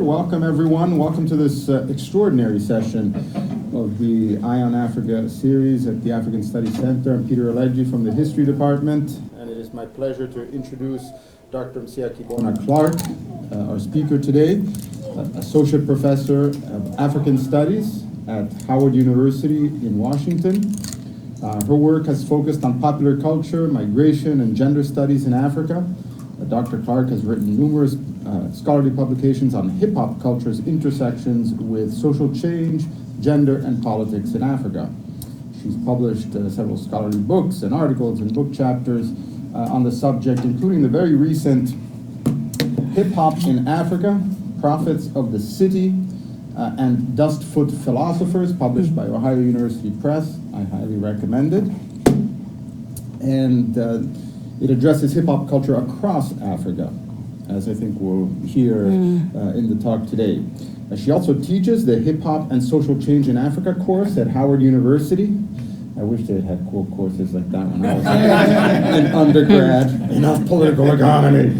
welcome everyone. Welcome to this extraordinary session of the Eye on Africa series at the African Studies Center. I'm Peter Alleggi from the History Department, and it is my pleasure to introduce Dr.Msia Kibona-Clark, our speaker today, Associate Professor of African Studies at Howard University in Washington. Her work has focused on popular culture, migration, and gender studies in Africa. Dr. Clark has written numerous scholarly publications on hip-hop culture's intersections with social change, gender, and politics in Africa. She's published several scholarly books and articles and book chapters on the subject, including the very recent Hip-Hop in Africa, Prophets of the City, and Dustyfoot Philosophers, published by Ohio University Press. I highly recommend it. And it addresses hip-hop culture across Africa, as I think we'll hear in the talk today. She also teaches the Hip-Hop and Social Change in Africa course at Howard University. I wish they had cool courses like that when I was in undergrad. Enough political economy.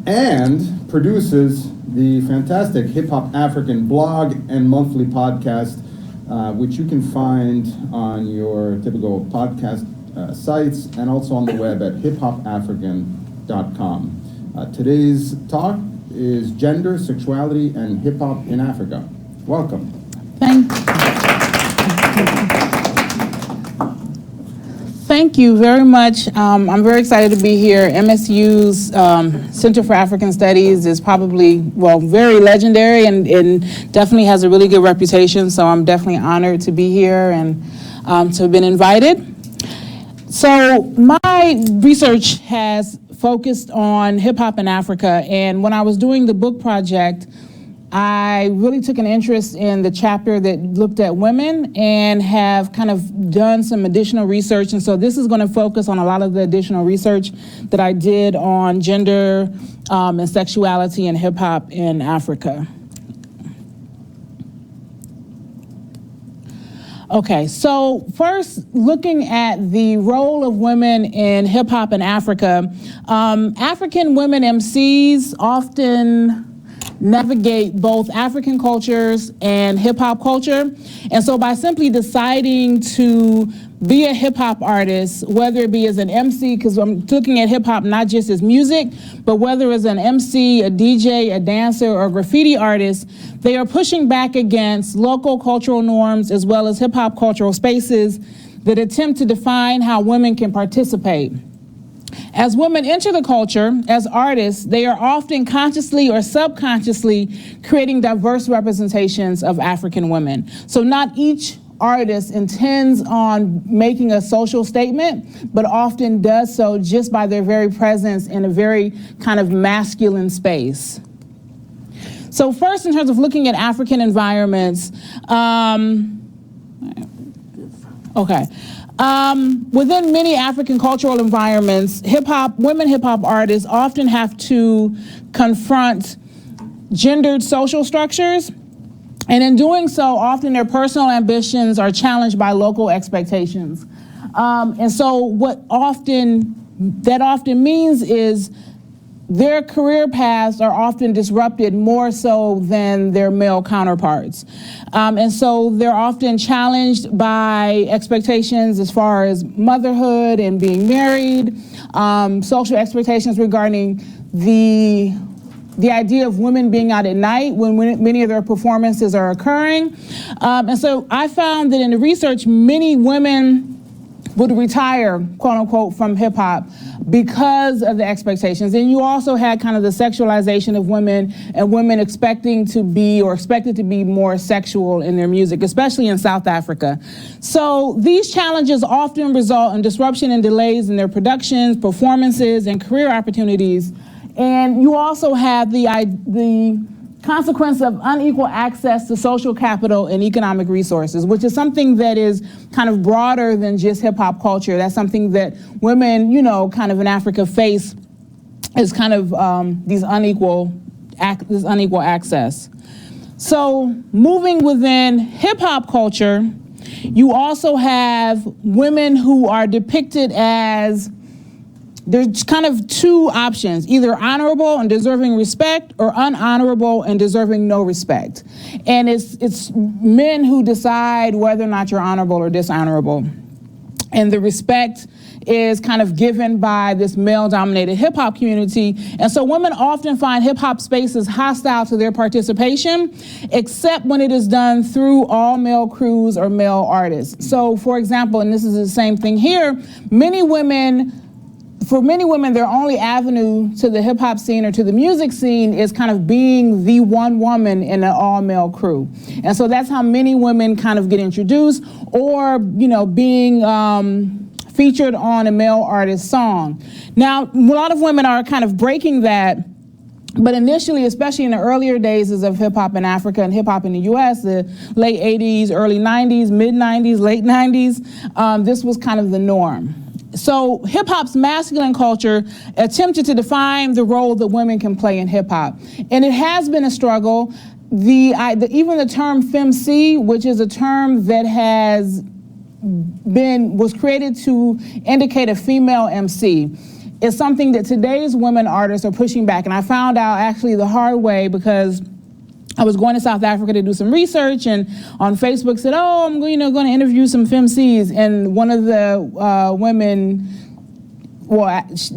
And produces the fantastic Hip-Hop African blog and monthly podcast, which you can find on your typical podcast sites and also on the web at hiphopafrican.com. Today's talk is Gender, Sexuality, and Hip-Hop in Africa. Welcome. Thank you very much. I'm very excited to be here. MSU's Center for African Studies is probably, very legendary and definitely has a really good reputation, so I'm definitely honored to be here and to have been invited. So my research has focused on hip-hop in Africa, and when I was doing the book project, I really took an interest in the chapter that looked at women and have kind of done some additional research. And so this is going to focus on a lot of the additional research that I did on gender and sexuality and hip hop in Africa. Okay, so first, looking at the role of women in hip hop in Africa, African women MCs often navigate both African cultures and hip-hop culture. And so by simply deciding to be a hip-hop artist, whether it be as an MC, because I'm looking at hip-hop not just as music, but whether as an MC, a DJ, a dancer, or a graffiti artist, they are pushing back against local cultural norms as well as hip-hop cultural spaces that attempt to define how women can participate. As women enter the culture as artists, they are often consciously or subconsciously creating diverse representations of African women. So not each artist intends on making a social statement, but often does so just by their very presence in a very kind of masculine space. So first, in terms of looking at African environments, within many African cultural environments, women hip-hop artists often have to confront gendered social structures, and in doing so, often their personal ambitions are challenged by local expectations. And so what that often means is their career paths are often disrupted more so than their male counterparts. And so they're often challenged by expectations as far as motherhood and being married, social expectations regarding the idea of women being out at night when many of their performances are occurring. And so I found that in the research, many women would retire, quote unquote, from hip hop because of the expectations. And you also had kind of the sexualization of women and women expected to be more sexual in their music, especially in South Africa. So these challenges often result in disruption and delays in their productions, performances, and career opportunities. And you also have the consequence of unequal access to social capital and economic resources, which is something that is kind of broader than just hip hop culture. That's something that women, kind of in Africa face is kind of this unequal access. So moving within hip hop culture, you also have women who are depicted as there's kind of two options, either honorable and deserving respect or unhonorable and deserving no respect. And it's men who decide whether or not you're honorable or dishonorable. And the respect is kind of given by this male-dominated hip-hop community. And so women often find hip-hop spaces hostile to their participation, except when it is done through all male crews or male artists. So for example, and this is the same thing here, for many women, their only avenue to the hip hop scene or to the music scene is kind of being the one woman in an all male crew. And so that's how many women kind of get introduced, or, being featured on a male artist song. Now, a lot of women are kind of breaking that. But initially, especially in the earlier days of hip hop in Africa and hip hop in the US, the late 80s, early 90s, mid 90s, late 90s, this was kind of the norm. So hip hop's masculine culture attempted to define the role that women can play in hip hop. And it has been a struggle. Even the term femc, which is a term that was created to indicate a female MC, is something that today's women artists are pushing back. And I found out actually the hard way, because I was going to South Africa to do some research, and on Facebook said, oh, I'm going to interview some femcs. And one of the women,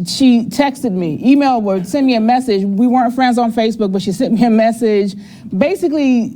she texted me, emailed or sent me a message. We weren't friends on Facebook, but she sent me a message basically,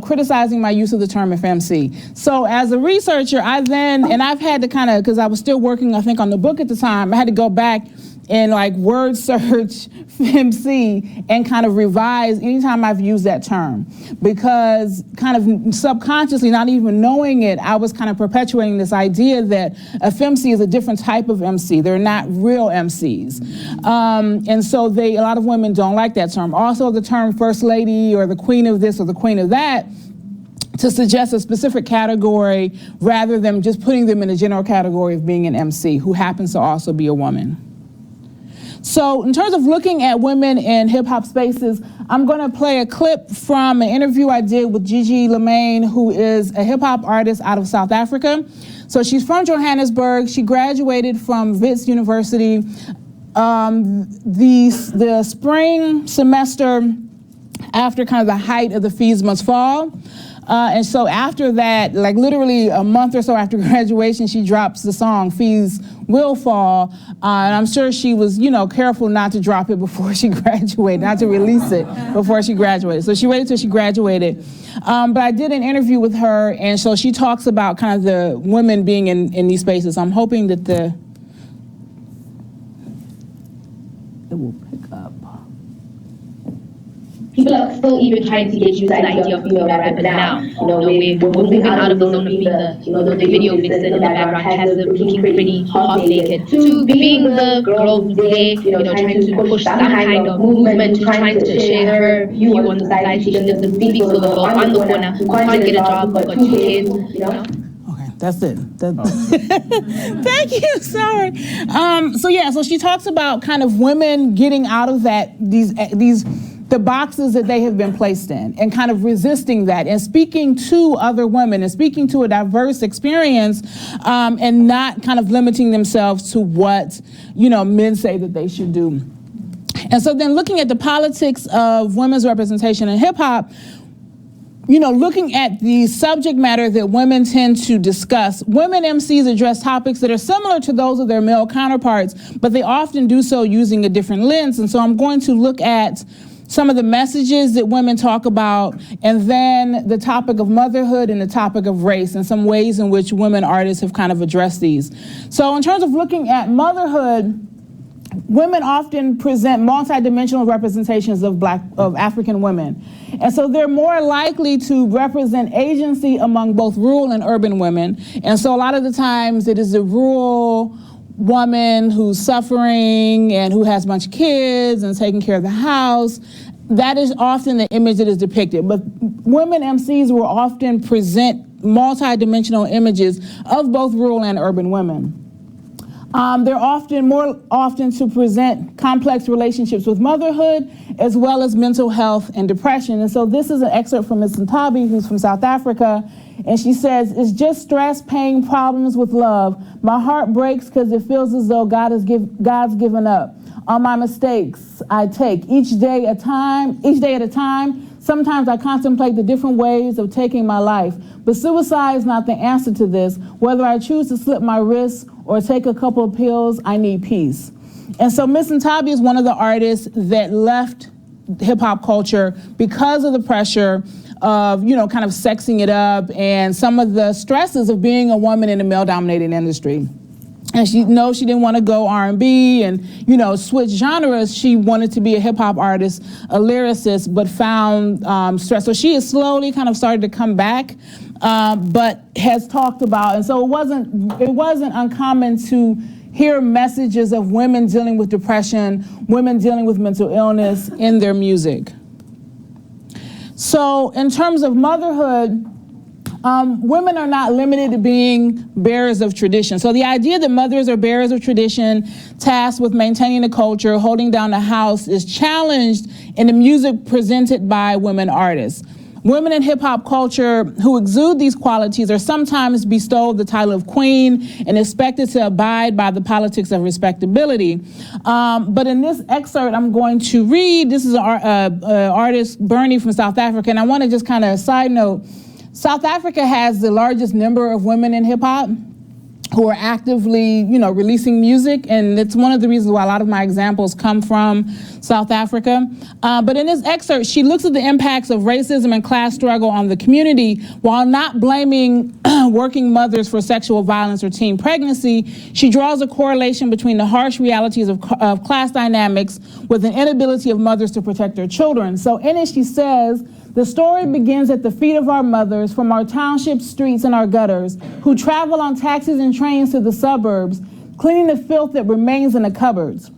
criticizing my use of the term FMC. So as a researcher, I've had to kind of, because I was still working, I think, on the book at the time, I had to go back and word search FMC and kind of revise anytime I've used that term, because kind of subconsciously, not even knowing it, I was kind of perpetuating this idea that a FMC is a different type of MC. They're not real MCs. And so a lot of women don't like that term. Also the term first lady or the queen of this or the queen of that, to suggest a specific category rather than just putting them in a general category of being an MC who happens to also be a woman. So in terms of looking at women in hip hop spaces, I'm gonna play a clip from an interview I did with Gigi Lemaine, who is a hip hop artist out of South Africa. So she's from Johannesburg. She graduated from Wits University. The spring semester after kind of the height of the Fees Must Fall. And so after that, literally a month or so after graduation, she drops the song Fees Will Fall. And I'm sure she was, careful not to drop it before she graduated, not to release it before she graduated. So she waited till she graduated. But I did an interview with her, and so she talks about kind of the women being in these spaces. So I'm hoping that it will pick up. People are still even trying to get used to the idea of female rapper now. We're moving out of the zone of being the video vixen in the background, has the looking pretty half naked, to being the girl who's there, trying to push some kind of movement, trying to share her view on society. She doesn't speak for the girl on the corner who can't get a job, who's got 2 kids, Okay, that's it. Thank you, sorry. So she talks about kind of women getting out of the boxes that they have been placed in, and kind of resisting that, and speaking to other women, and speaking to a diverse experience, and not kind of limiting themselves to what, men say that they should do. And so then looking at the politics of women's representation in hip hop, looking at the subject matter that women tend to discuss, women MCs address topics that are similar to those of their male counterparts, but they often do so using a different lens. And so I'm going to look at some of the messages that women talk about, and then the topic of motherhood and the topic of race, and some ways in which women artists have kind of addressed these. So in terms of looking at motherhood, women often present multidimensional representations of African women. And so they're more likely to represent agency among both rural and urban women. And so a lot of the times it is the rural woman who's suffering and who has a bunch of kids and taking care of the house. That is often the image that is depicted. But women MCs will often present multi-dimensional images of both rural and urban women. They're more often to present complex relationships with motherhood, as well as mental health and depression. And so this is an excerpt from Ms. Ntabi, who's from South Africa, and she says, "It's just stress, pain, problems with love. My heart breaks because it feels as though God's given up. On my mistakes I take each day at a time. Sometimes I contemplate the different ways of taking my life. But suicide is not the answer to this. Whether I choose to slip my wrists or take a couple of pills, I need peace." And so Ms. Ntabi is one of the artists that left hip hop culture because of the pressure of, kind of sexing it up and some of the stresses of being a woman in a male-dominated industry. And she didn't want to go R&B and, switch genres. She wanted to be a hip hop artist, a lyricist, but found stress. So she has slowly kind of started to come back, but has talked about, and so it wasn't uncommon to hear messages of women dealing with depression, women dealing with mental illness in their music. So in terms of motherhood, women are not limited to being bearers of tradition. So the idea that mothers are bearers of tradition, tasked with maintaining the culture, holding down the house, is challenged in the music presented by women artists. Women in hip hop culture who exude these qualities are sometimes bestowed the title of queen and expected to abide by the politics of respectability. But in this excerpt I'm going to read, this is an artist, Bernie from South Africa, and I want to just kind of side note, South Africa has the largest number of women in hip hop who are actively, releasing music, and it's one of the reasons why a lot of my examples come from South Africa. But in this excerpt, she looks at the impacts of racism and class struggle on the community while not blaming working mothers for sexual violence or teen pregnancy. She draws a correlation between the harsh realities of class dynamics with an inability of mothers to protect their children. So in it, she says, "The story begins at the feet of our mothers from our townships, streets, and our gutters, who travel on taxis and trains to the suburbs, cleaning the filth that remains in the cupboards,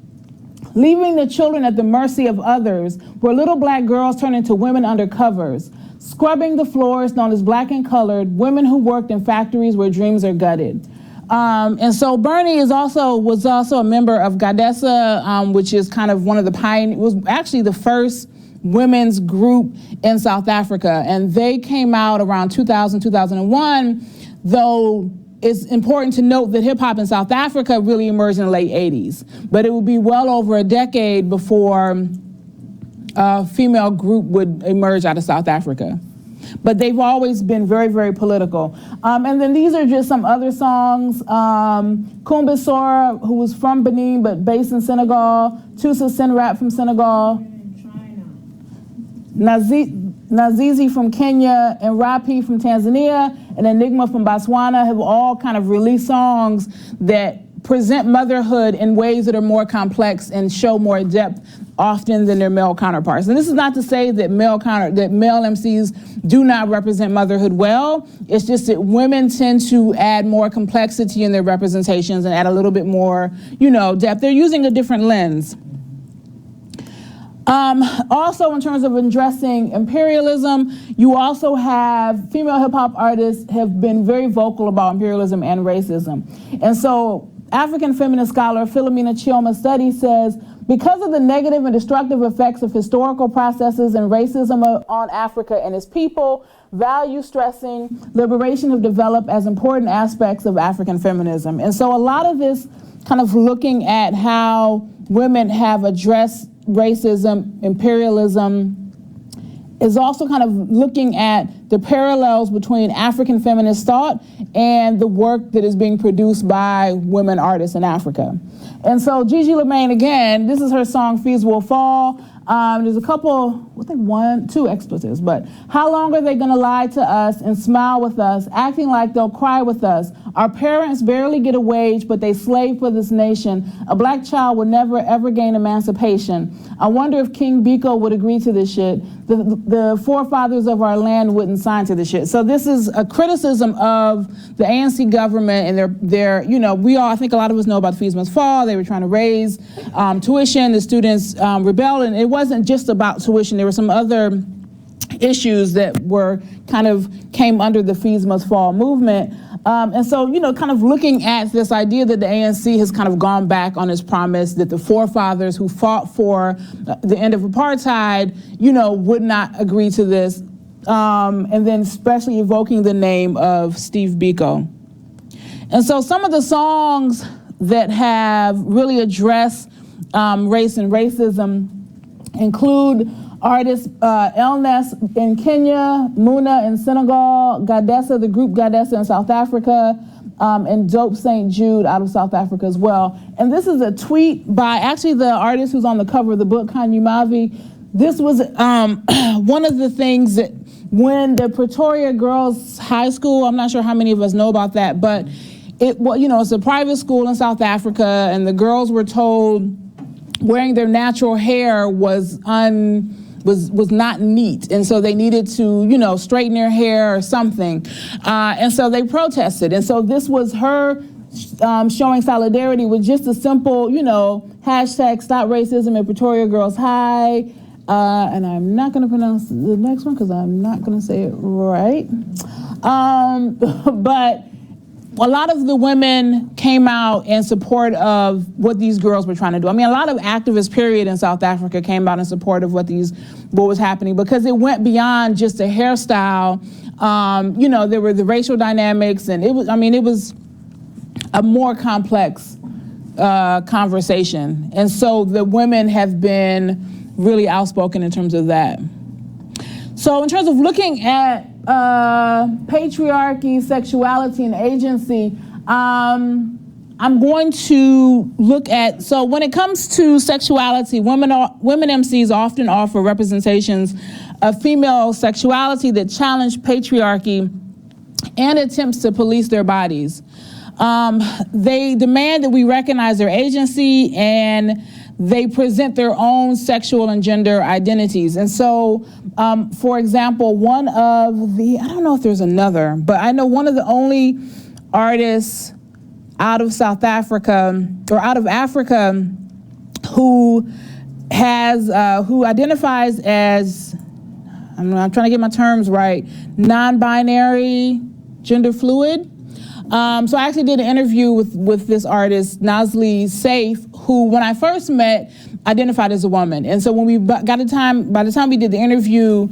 leaving the children at the mercy of others, where little black girls turn into women under covers, scrubbing the floors known as black and colored, women who worked in factories where dreams are gutted." And so Bernie was also a member of Gadesa, which is kind of one of the was actually the first women's group in South Africa, and they came out around 2000, 2001, though it's important to note that hip hop in South Africa really emerged in the late 80s, but it would be well over a decade before a female group would emerge out of South Africa. But they've always been very, very political. And then these are just some other songs. Kumba Sora, who was from Benin but based in Senegal, Tusa Senrap from Senegal, Nazizi from Kenya, and Rapi from Tanzania, and Enigma from Botswana have all kind of released songs that present motherhood in ways that are more complex and show more depth often than their male counterparts. And this is not to say that male MCs do not represent motherhood well. It's just that women tend to add more complexity in their representations and add a little bit more, depth. They're using a different lens. Also, in terms of addressing imperialism, you also have female hip hop artists have been very vocal about imperialism and racism. And so African feminist scholar Philomena Chioma Study says, because of the negative and destructive effects of historical processes and racism on Africa and its people, value stressing liberation have developed as important aspects of African feminism. And so a lot of this kind of looking at how women have addressed racism, imperialism, is also kind of looking at the parallels between African feminist thought and the work that is being produced by women artists in Africa. And so Gigi Lemaine, again, this is her song Fees Will Fall. There's a couple, I think two expletives, but how long are they gonna lie to us and smile with us, acting like they'll cry with us? Our parents barely get a wage, but they slave for this nation. A black child will never ever gain emancipation. I wonder if King Biko would agree to this shit. The forefathers of our land wouldn't sign to this shit. So this is a criticism of the ANC government and their I think a lot of us know about the Fees Must Fall. They were trying to raise tuition. The students rebelled, and it wasn't just about tuition. There were some other issues that were came under the Fees Must Fall movement. And so, kind of looking at this idea that the ANC has kind of gone back on its promise that the forefathers who fought for the end of apartheid, would not agree to this. And then especially evoking the name of Steve Biko. And so some of the songs that have really addressed race and racism include artists Elness in Kenya, Muna in Senegal, Gadessa, the group Gadessa in South Africa, and Dope St. Jude out of South Africa as well. And this is a tweet by actually the artist who's on the cover of the book, Kanyumavi. This was one of the things that when the Pretoria Girls High School, I'm not sure how many of us know about that, but it's a private school in South Africa, and the girls were told wearing their natural hair was not neat, and so they needed to straighten their hair or something, and so they protested. And so this was her showing solidarity with just a simple hashtag Stop Racism at Pretoria Girls High, and I'm not going to pronounce the next one because I'm not going to say it right, but a lot of the women came out in support of what these girls were trying to do. I mean, a lot of activists, period, in South Africa came out in support of what was happening, because it went beyond just a hairstyle. There were the racial dynamics, and it was a more complex conversation. And so the women have been really outspoken in terms of that. So in terms of looking at patriarchy, sexuality, and agency, I'm going to look at, so when it comes to sexuality, women MCs often offer representations of female sexuality that challenge patriarchy and attempts to police their bodies. They demand that we recognize their agency, and they present their own sexual and gender identities. And so, for example, I don't know if there's another, but I know one of the only artists out of South Africa, or out of Africa, who identifies as, I'm trying to get my terms right, non-binary, gender fluid. So I actually did an interview with this artist, Nazli Saif, who, when I first met, identified as a woman. And so when by the time we did the interview,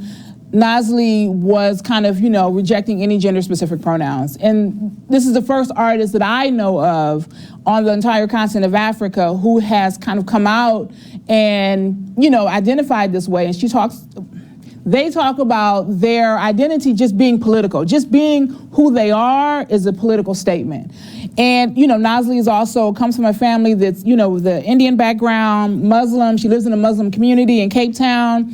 Nazli was kind of, rejecting any gender-specific pronouns. And this is the first artist that I know of on the entire continent of Africa who has kind of come out and, identified this way. And they talk about their identity just being political. Just being who they are is a political statement. And, Nazli comes from a family that's, with the Indian background, Muslim. She lives in a Muslim community in Cape Town.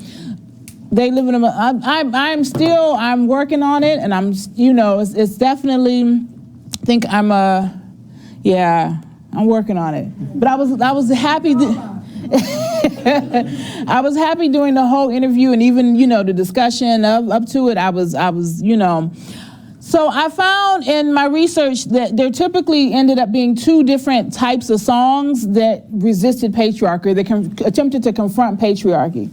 They live in I'm working on it, and it's definitely, I think I'm working on it. But I was happy I was happy during the whole interview, and even, the discussion up to it, I was. So I found in my research that there typically ended up being two different types of songs that resisted patriarchy, that attempted to confront patriarchy.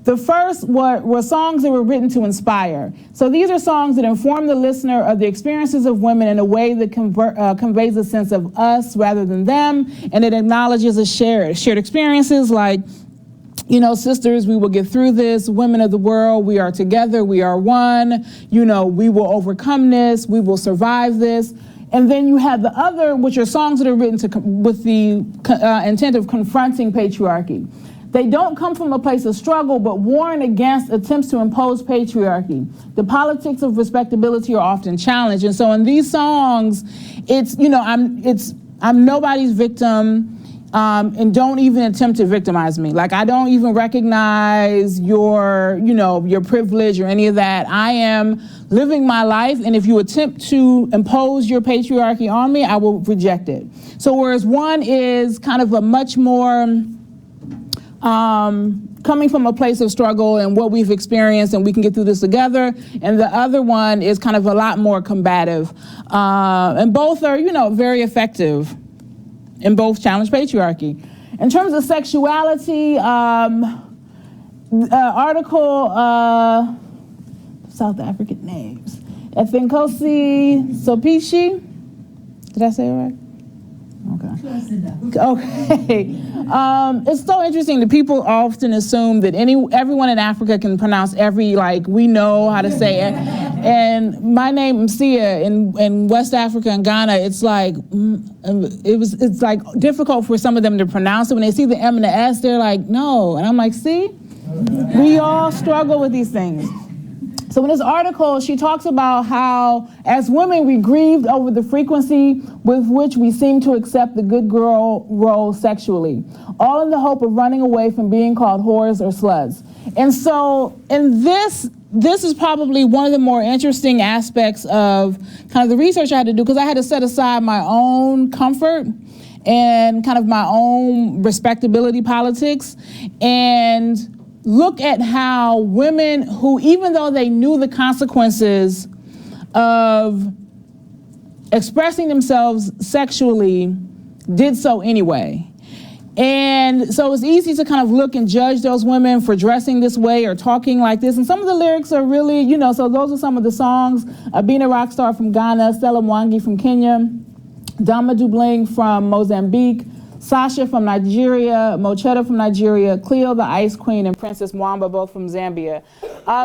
The first were songs that were written to inspire. So these are songs that inform the listener of the experiences of women in a way that conveys a sense of us rather than them, and it acknowledges a shared experiences like, sisters, we will get through this. Women of the world, we are together, we are one. We will overcome this, we will survive this. And then you have the other, which are songs that are written with the intent of confronting patriarchy. They don't come from a place of struggle, but warn against attempts to impose patriarchy. The politics of respectability are often challenged. And so in these songs, it's, I'm nobody's victim, and don't even attempt to victimize me. Like, I don't even recognize your privilege or any of that. I am living my life, and if you attempt to impose your patriarchy on me, I will reject it. So whereas one is kind of a much more, coming from a place of struggle and what we've experienced, and we can get through this together. And the other one is kind of a lot more combative. And both are, very effective, and both challenge patriarchy. In terms of sexuality, article, South African names, Efenkosi Sopishi, Did I say it right? Okay. It's so interesting that people often assume that everyone in Africa can pronounce we know how to say it. And my name Msia in West Africa and Ghana, it's like difficult for some of them to pronounce it. When they see the M and the S, they're like, no. And I'm like, see, we all struggle with these things. So in this article, she talks about how, as women, we grieved over the frequency with which we seem to accept the good girl role sexually, all in the hope of running away from being called whores or sluts. And so in this is probably one of the more interesting aspects of kind of the research I had to do, because I had to set aside my own comfort and kind of my own respectability politics and look at how women who, even though they knew the consequences of expressing themselves sexually, did so anyway. And so it's easy to kind of look and judge those women for dressing this way or talking like this. And some of the lyrics are really, so those are some of the songs. Abina Rockstar from Ghana, Stella Mwangi from Kenya, Dama Dubling from Mozambique, Sasha from Nigeria, Mochetta from Nigeria, Cleo the Ice Queen, and Princess Mwamba, both from Zambia.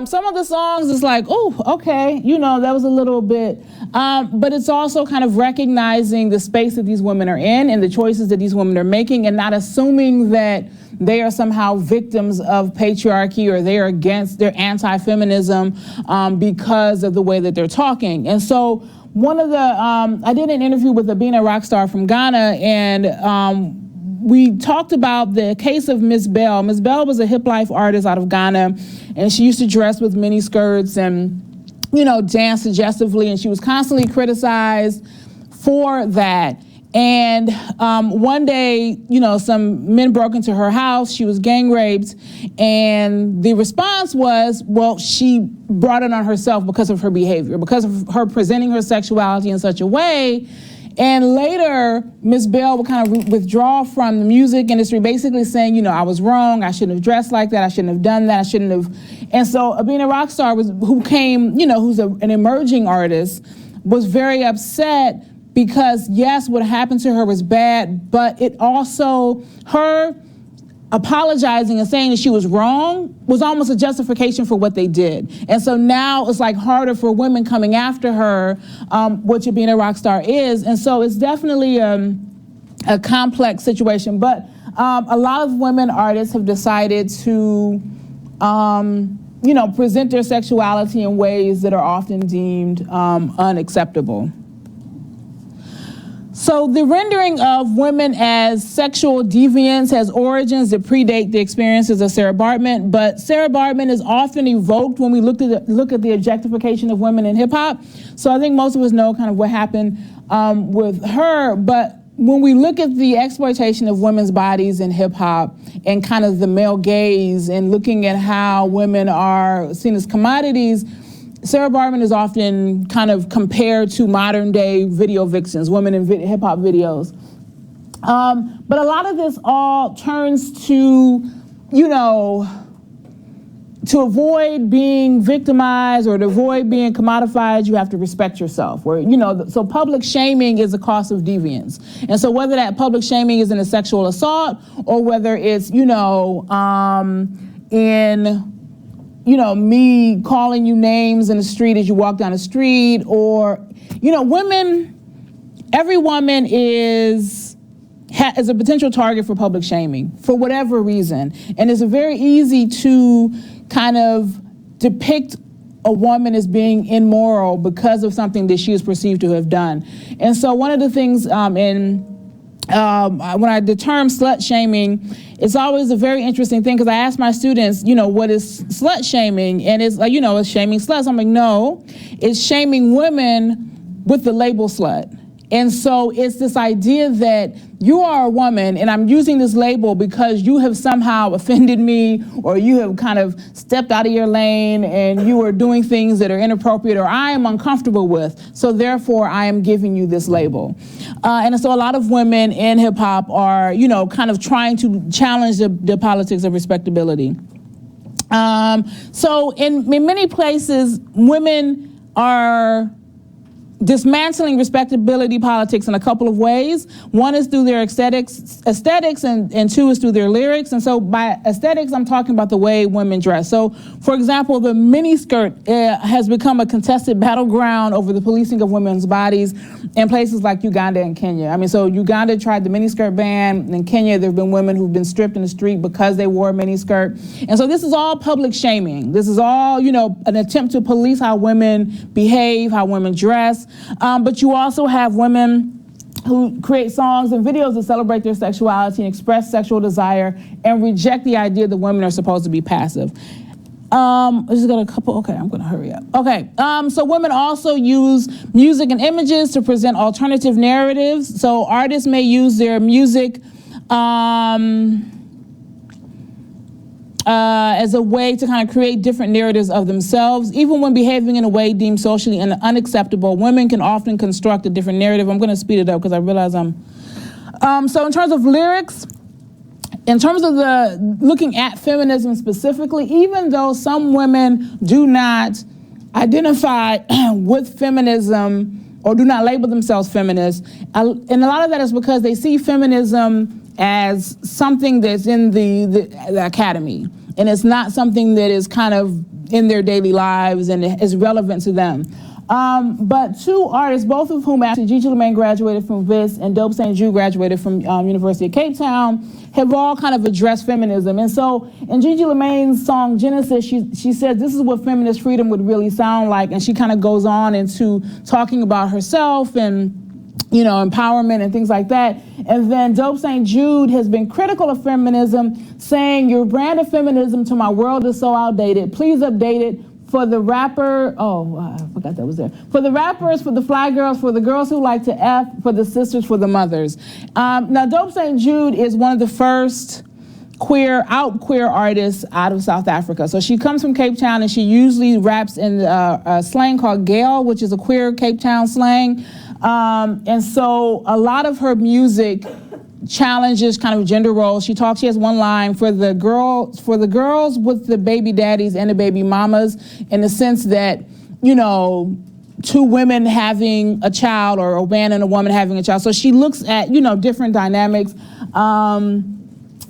Some of the songs is like, oh, okay, that was a little bit, but it's also kind of recognizing the space that these women are in and the choices that these women are making, and not assuming that they are somehow victims of patriarchy or they're anti-feminism because of the way that they're talking. And so one of the, I did an interview with Abina Rockstar from Ghana, and we talked about the case of Miss Bell. Miss Bell was a hip life artist out of Ghana, and she used to dress with mini skirts and, dance suggestively, and she was constantly criticized for that. And one day, some men broke into her house, she was gang raped, and the response was, well, she brought it on herself because of her behavior, because of her presenting her sexuality in such a way. And later, Ms. Bell would kind of withdraw from the music industry, basically saying, I was wrong, I shouldn't have dressed like that, I shouldn't have done that, I shouldn't have. And so Abina Rockstar who's an emerging artist, was very upset because yes, what happened to her was bad, but it also, her apologizing and saying that she was wrong was almost a justification for what they did. And so now it's like harder for women coming after her, which being a rock star is. And so it's definitely a complex situation. But a lot of women artists have decided to, present their sexuality in ways that are often deemed unacceptable. So the rendering of women as sexual deviants has origins that predate the experiences of Sarah Baartman, but Sarah Baartman is often evoked when we look at the objectification of women in hip hop. So I think most of us know kind of what happened with her, but when we look at the exploitation of women's bodies in hip hop and kind of the male gaze and looking at how women are seen as commodities, Sarah Baartman is often kind of compared to modern day video vixens, women in hip hop videos. But a lot of this all turns to, to avoid being victimized or to avoid being commodified, you have to respect yourself. Or, so public shaming is a cost of deviance. And so whether that public shaming is in a sexual assault or whether it's, me calling you names in the street as you walk down the street, or, every woman is a potential target for public shaming for whatever reason. And it's very easy to kind of depict a woman as being immoral because of something that she is perceived to have done. And so one of the things when I the term slut shaming, it's always a very interesting thing because I ask my students, what is slut shaming? And it's like, it's shaming sluts. I'm like, no, it's shaming women with the label slut. And so it's this idea that you are a woman and I'm using this label because you have somehow offended me or you have kind of stepped out of your lane and you are doing things that are inappropriate or I am uncomfortable with. So therefore I am giving you this label. And so a lot of women in hip hop are, kind of trying to challenge the politics of respectability. So in many places, women are dismantling respectability politics in a couple of ways. One is through their aesthetics, and two is through their lyrics. And so by aesthetics, I'm talking about the way women dress. So, for example, the miniskirt has become a contested battleground over the policing of women's bodies in places like Uganda and Kenya. I mean, so Uganda tried the miniskirt ban. In Kenya, there have been women who've been stripped in the street because they wore a miniskirt. And so this is all public shaming. This is all, an attempt to police how women behave, how women dress. But you also have women who create songs and videos that celebrate their sexuality and express sexual desire and reject the idea that women are supposed to be passive. I just got a couple, okay, I'm gonna hurry up. Okay, so women also use music and images to present alternative narratives. So artists may use their music as a way to kind of create different narratives of themselves. Even when behaving in a way deemed socially unacceptable, women can often construct a different narrative. I'm gonna speed it up because I realize so in terms of lyrics, in terms of looking at feminism specifically, even though some women do not identify with feminism or do not label themselves feminists, and a lot of that is because they see feminism as something that's in the academy, and it's not something that is kind of in their daily lives and is relevant to them. But two artists, both of whom actually, Gigi Lemaine graduated from VIS and Dope St. Jude graduated from University of Cape Town, have all kind of addressed feminism. And so in Gigi Lemaine's song Genesis, she says this is what feminist freedom would really sound like, and she kind of goes on into talking about herself and empowerment and things like that. And then Dope St. Jude has been critical of feminism, saying your brand of feminism to my world is so outdated. Please update it for the rapper, I forgot that was there. For the rappers, for the fly girls, for the girls who like to F, for the sisters, for the mothers. Now Dope St. Jude is one of the first queer artists out of South Africa. So she comes from Cape Town and she usually raps in a slang called Gael, which is a queer Cape Town slang. And so a lot of her music challenges kind of gender roles. She has one line for the girls with the baby daddies and the baby mamas, in the sense that, two women having a child or a man and a woman having a child. So she looks at, different dynamics.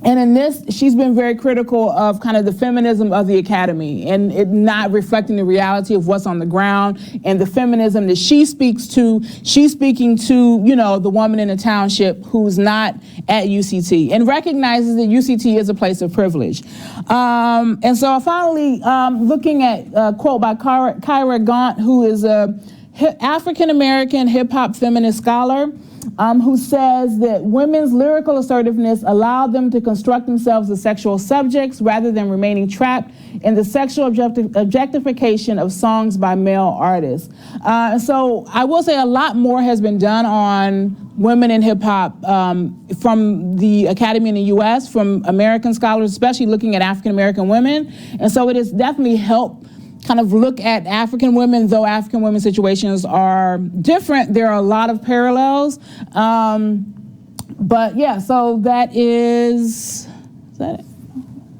And in this, she's been very critical of kind of the feminism of the academy and it not reflecting the reality of what's on the ground, and the feminism that she speaks to. She's speaking to, the woman in the township who's not at UCT and recognizes that UCT is a place of privilege. And so finally, looking at a quote by Kyra Gaunt, who is a African-American hip-hop feminist scholar, who says that women's lyrical assertiveness allowed them to construct themselves as sexual subjects rather than remaining trapped in the sexual objectification of songs by male artists. So I will say a lot more has been done on women in hip hop from the academy in the US, from American scholars, especially looking at African American women. And so it has definitely helped kind of look at African women, though African women's situations are different. There are a lot of parallels. But yeah, so is that it?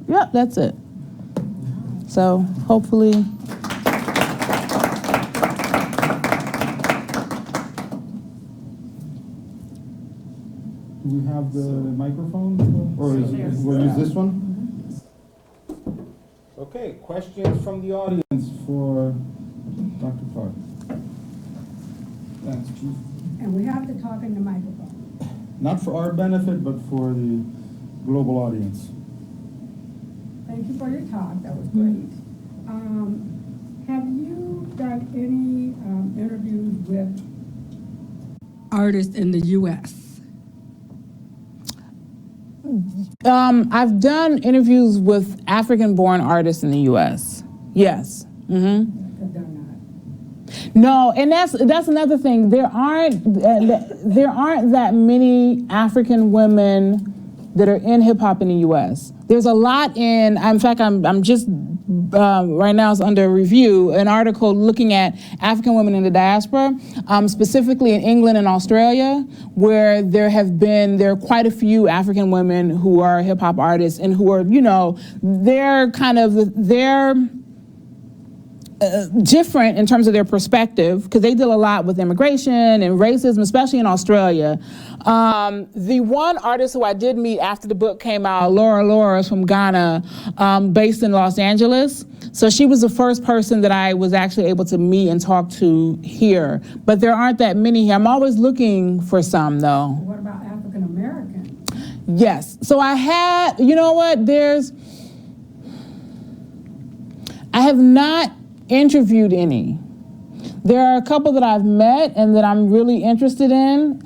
Yep, that's it. So hopefully. Do we have the microphone? Or we'll use this one? Okay, questions from the audience for Dr. Clark. Thanks, Chief. And we have to talk in the microphone. Not for our benefit, but for the global audience. Thank you for your talk, that was great. Have you done any interviews with artists in the U.S.? I've done interviews with African-born artists in the U.S. Yes. Mm-hmm. No, and that's another thing. There aren't that many African women that are in hip hop in the U.S. There's a lot in fact, I'm just right now it's under review, an article looking at African women in the diaspora, specifically in England and Australia, where there are quite a few African women who are hip hop artists and who are, different in terms of their perspective, because they deal a lot with immigration and racism, especially in Australia. The one artist who I did meet after the book came out, Laura is from Ghana, based in Los Angeles. So she was the first person that I was actually able to meet and talk to here. But there aren't that many here. I'm always looking for some, though. What about African American? Yes. So I had, you know what, I have not interviewed any. There are a couple that I've met and that I'm really interested in.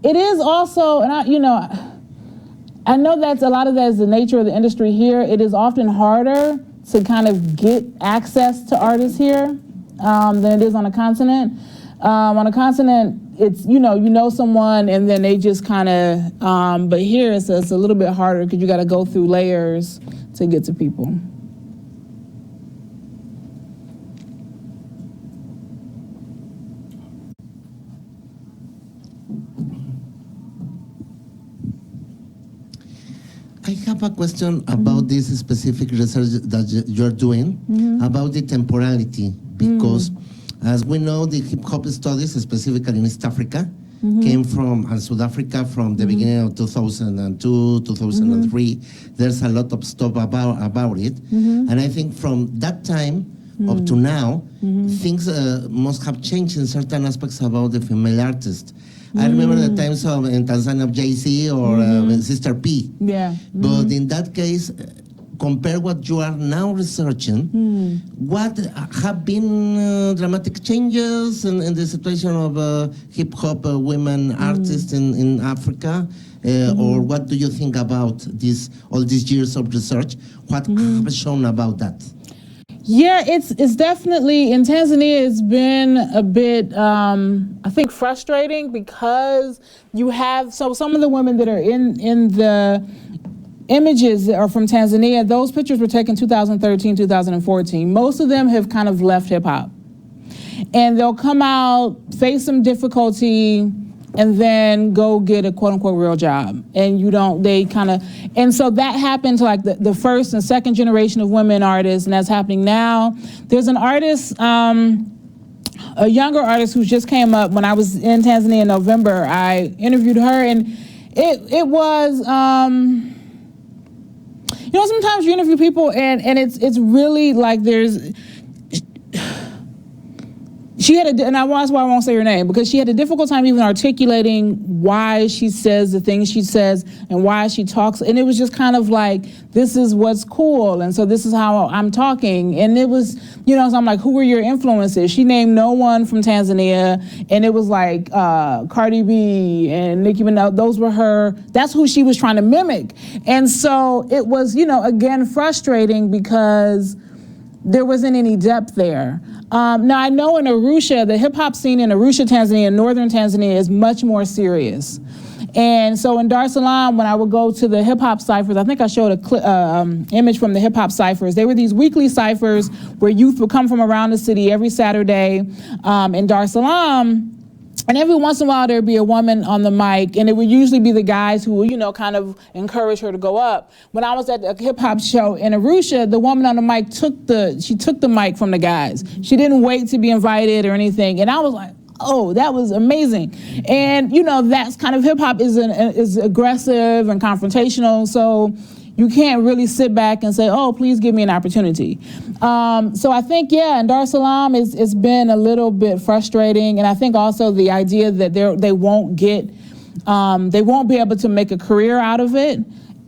It is also, and I know that's a lot of that is the nature of the industry here. It is often harder to kind of get access to artists here than it is on a continent. On a continent, it's, you know someone and then they just kind of, but here it's a little bit harder because you got to go through layers to get to people. I have a question about this specific research that you're doing about the temporality, because as we know, the hip hop studies, specifically in East Africa, came from South Africa from the beginning of 2002, 2003. There's a lot of stuff about it. And I think from that time up to now, things must have changed in certain aspects about the female artist. I remember the times of in Tanzania of Jay-Z or Sister P. Yeah. But in that case, compare what you are now researching, what have been dramatic changes in the situation of hip-hop women artists in Africa? Or what do you think about all these years of research? What have shown about that? Yeah, it's definitely, in Tanzania, it's been a bit, I think, frustrating because you have, so some of the women that are in the images that are from Tanzania, those pictures were taken 2013, 2014. Most of them have kind of left hip hop. And they'll come out, face some difficulty, and then go get a quote unquote real job. And and so that happened to like the first and second generation of women artists, and that's happening now. There's an artist, a younger artist who just came up when I was in Tanzania in November. I interviewed her, and it was, sometimes you interview people and it's really like she had and that's why I won't say her name, because she had a difficult time even articulating why she says the things she says and why she talks. And it was just kind of like, this is what's cool. And so this is how I'm talking. And it was, so I'm like, who were your influences? She named no one from Tanzania. And it was like Cardi B and Nicki Minaj. Those were that's who she was trying to mimic. And so it was, again, frustrating because there wasn't any depth there. Now I know in Arusha, the hip hop scene in Arusha, Tanzania, northern Tanzania is much more serious. And so in Dar es Salaam, when I would go to the hip hop ciphers, I think I showed a image from the hip hop ciphers. They were these weekly ciphers where youth would come from around the city every Saturday in Dar es Salaam. And every once in a while there'd be a woman on the mic, and it would usually be the guys who would, kind of encourage her to go up. When I was at the hip hop show in Arusha, the woman on the mic took the mic from the guys. She didn't wait to be invited or anything. And I was like, oh, that was amazing. And that's kind of hip hop is aggressive and confrontational. So you can't really sit back and say, oh, please give me an opportunity. So I think, in Dar es Salaam it's been a little bit frustrating. And I think also the idea that they won't be able to make a career out of it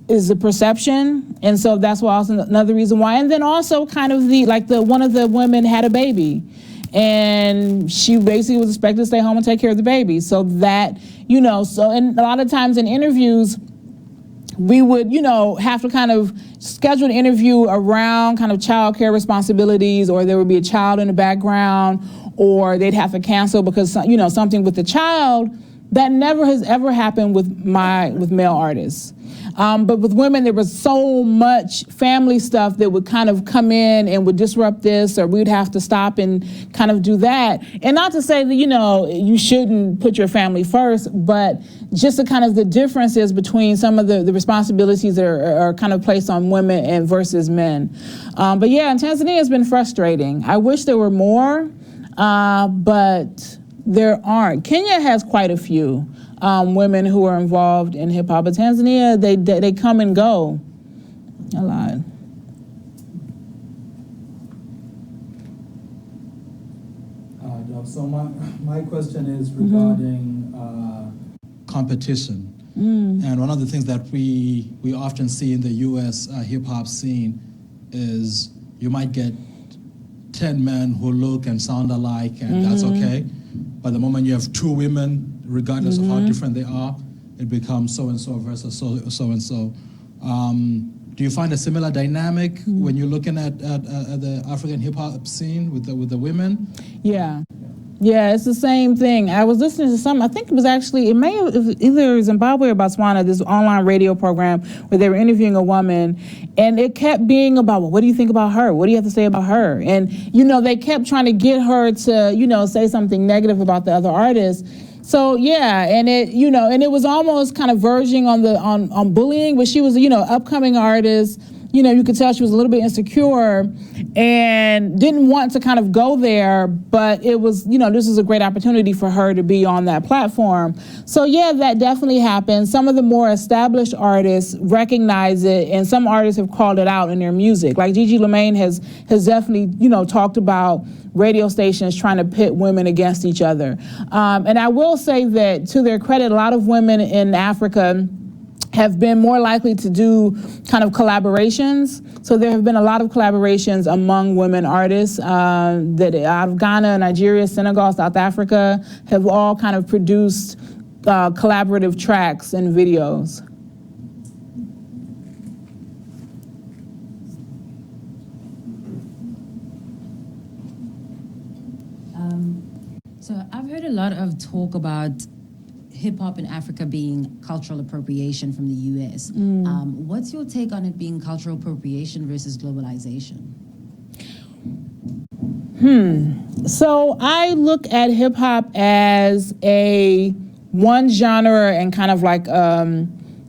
is the perception. And so that's why also another reason why. And then also kind of one of the women had a baby. And she basically was expected to stay home and take care of the baby. So that, and a lot of times in interviews, we would, have to kind of schedule an interview around kind of child care responsibilities, or there would be a child in the background, or they'd have to cancel because, something with the child. That never has ever happened with male artists. But with women, there was so much family stuff that would kind of come in and would disrupt this, or we'd have to stop and kind of do that. And not to say that, you shouldn't put your family first, but just the kind of the differences between some of the responsibilities that are kind of placed on women and versus men. But yeah, in Tanzania it's been frustrating. I wish there were more, but there aren't. Kenya has quite a few women who are involved in hip hop, but Tanzania, they come and go a lot. So my question is regarding competition. And one of the things that we often see in the US hip hop scene is you might get 10 men who look and sound alike, and that's okay. But the moment you have 2 women, regardless of how different they are, it becomes so-and-so versus so-and-so. Do you find a similar dynamic when you're looking at the African hip-hop scene with the women? Yeah, it's the same thing. I was listening to I think it was actually, it may have either Zimbabwe or Botswana, this online radio program where they were interviewing a woman, and it kept being about, well, what do you think about her? What do you have to say about her? And, they kept trying to get her to, say something negative about the other artists. So yeah, and it was almost kind of verging on bullying, but she was, upcoming artist. You could tell she was a little bit insecure and didn't want to kind of go there, but it was, this is a great opportunity for her to be on that platform. So yeah, that definitely happened. Some of the more established artists recognize it, and some artists have called it out in their music. Like Gigi Lamaine has definitely, talked about radio stations trying to pit women against each other. And I will say that, to their credit, a lot of women in Africa have been more likely to do kind of collaborations. So there have been a lot of collaborations among women artists that out of Ghana, Nigeria, Senegal, South Africa have all kind of produced collaborative tracks and videos. So I've heard a lot of talk about hip-hop in Africa being cultural appropriation from the US. What's your take on it being cultural appropriation versus globalization? So I look at hip-hop as one genre and kind of like kind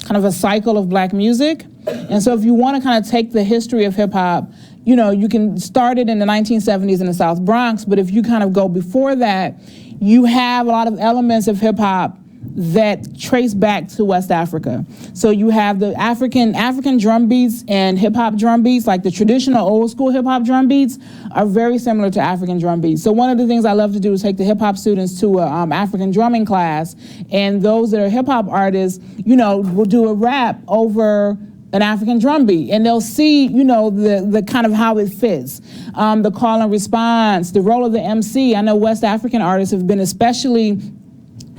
of a cycle of black music. And so if you want to kind of take the history of hip-hop, you can start it in the 1970s in the South Bronx, but if you kind of go before that, you have a lot of elements of hip-hop that trace back to West Africa. So you have the African drum beats and hip hop drum beats, like the traditional old school hip hop drum beats are very similar to African drum beats. So one of the things I love to do is take the hip hop students to a African drumming class, and those that are hip hop artists, will do a rap over an African drum beat, and they'll see, the kind of how it fits, the call and response, the role of the MC. I know West African artists have been especially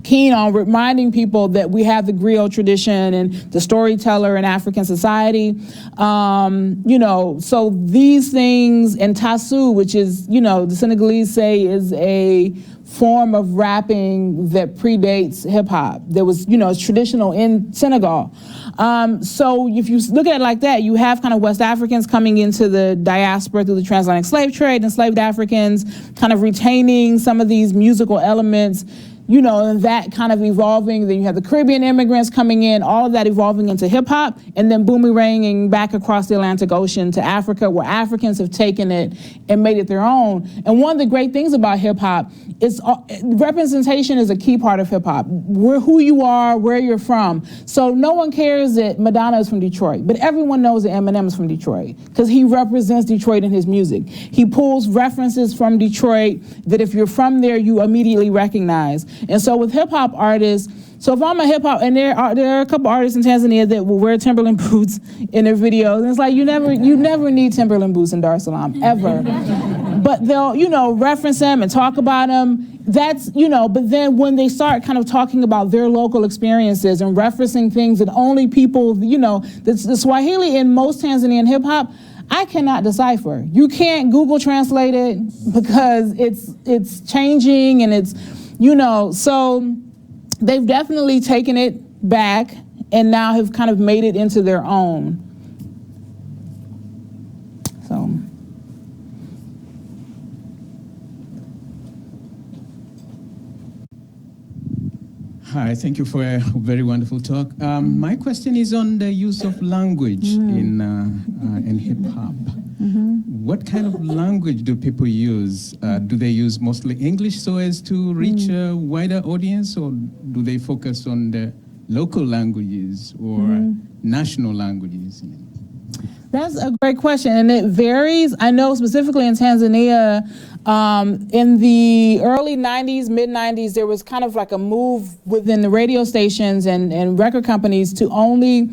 keen on reminding people that we have the griot tradition and the storyteller in African society. So these things, and tasu, which is, the Senegalese say is a form of rapping that predates hip hop. That was, it's traditional in Senegal. So if you look at it like that, you have kind of West Africans coming into the diaspora through the transatlantic slave trade, enslaved Africans kind of retaining some of these musical elements, and that kind of evolving. Then you have the Caribbean immigrants coming in, all of that evolving into hip hop, and then boomeranging back across the Atlantic Ocean to Africa, where Africans have taken it and made it their own. And one of the great things about hip hop is representation is a key part of hip hop. Who you are, where you're from. So no one cares that Madonna is from Detroit, but everyone knows that Eminem is from Detroit because he represents Detroit in his music. He pulls references from Detroit that if you're from there, you immediately recognize. And so with hip hop artists, so if I'm a hip hop, and there are a couple artists in Tanzania that will wear Timberland boots in their videos, and it's like you never need Timberland boots in Dar es Salaam ever, but they'll reference them and talk about them. That's but then when they start kind of talking about their local experiences and referencing things that only people the Swahili in most Tanzanian hip hop, I cannot decipher. You can't Google translate it because it's changing and it's so they've definitely taken it back and now have kind of made it into their own. So. Hi, thank you for a very wonderful talk. My question is on the use of language in hip hop. What kind of language do people use? Do they use mostly English so as to reach a wider audience, or do they focus on the local languages or national languages? That's a great question, and it varies. I know specifically in Tanzania, in the early 90s, mid 90s, there was kind of like a move within the radio stations and record companies to only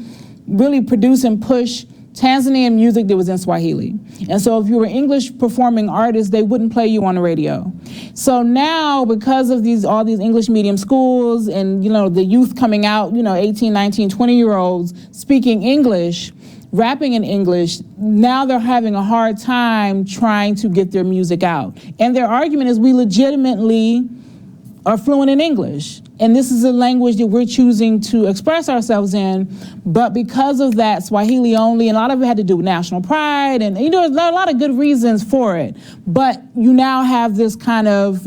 really produce and push Tanzanian music that was in Swahili. And so if you were English performing artists, they wouldn't play you on the radio. So now, because of all these English medium schools and, the youth coming out, 18, 19, 20-year-olds speaking English, rapping in English, now they're having a hard time trying to get their music out. And their argument is we legitimately are fluent in English. And this is a language that we're choosing to express ourselves in, but because of that, Swahili only, and a lot of it had to do with national pride, and there's a lot of good reasons for it. But you now have this kind of,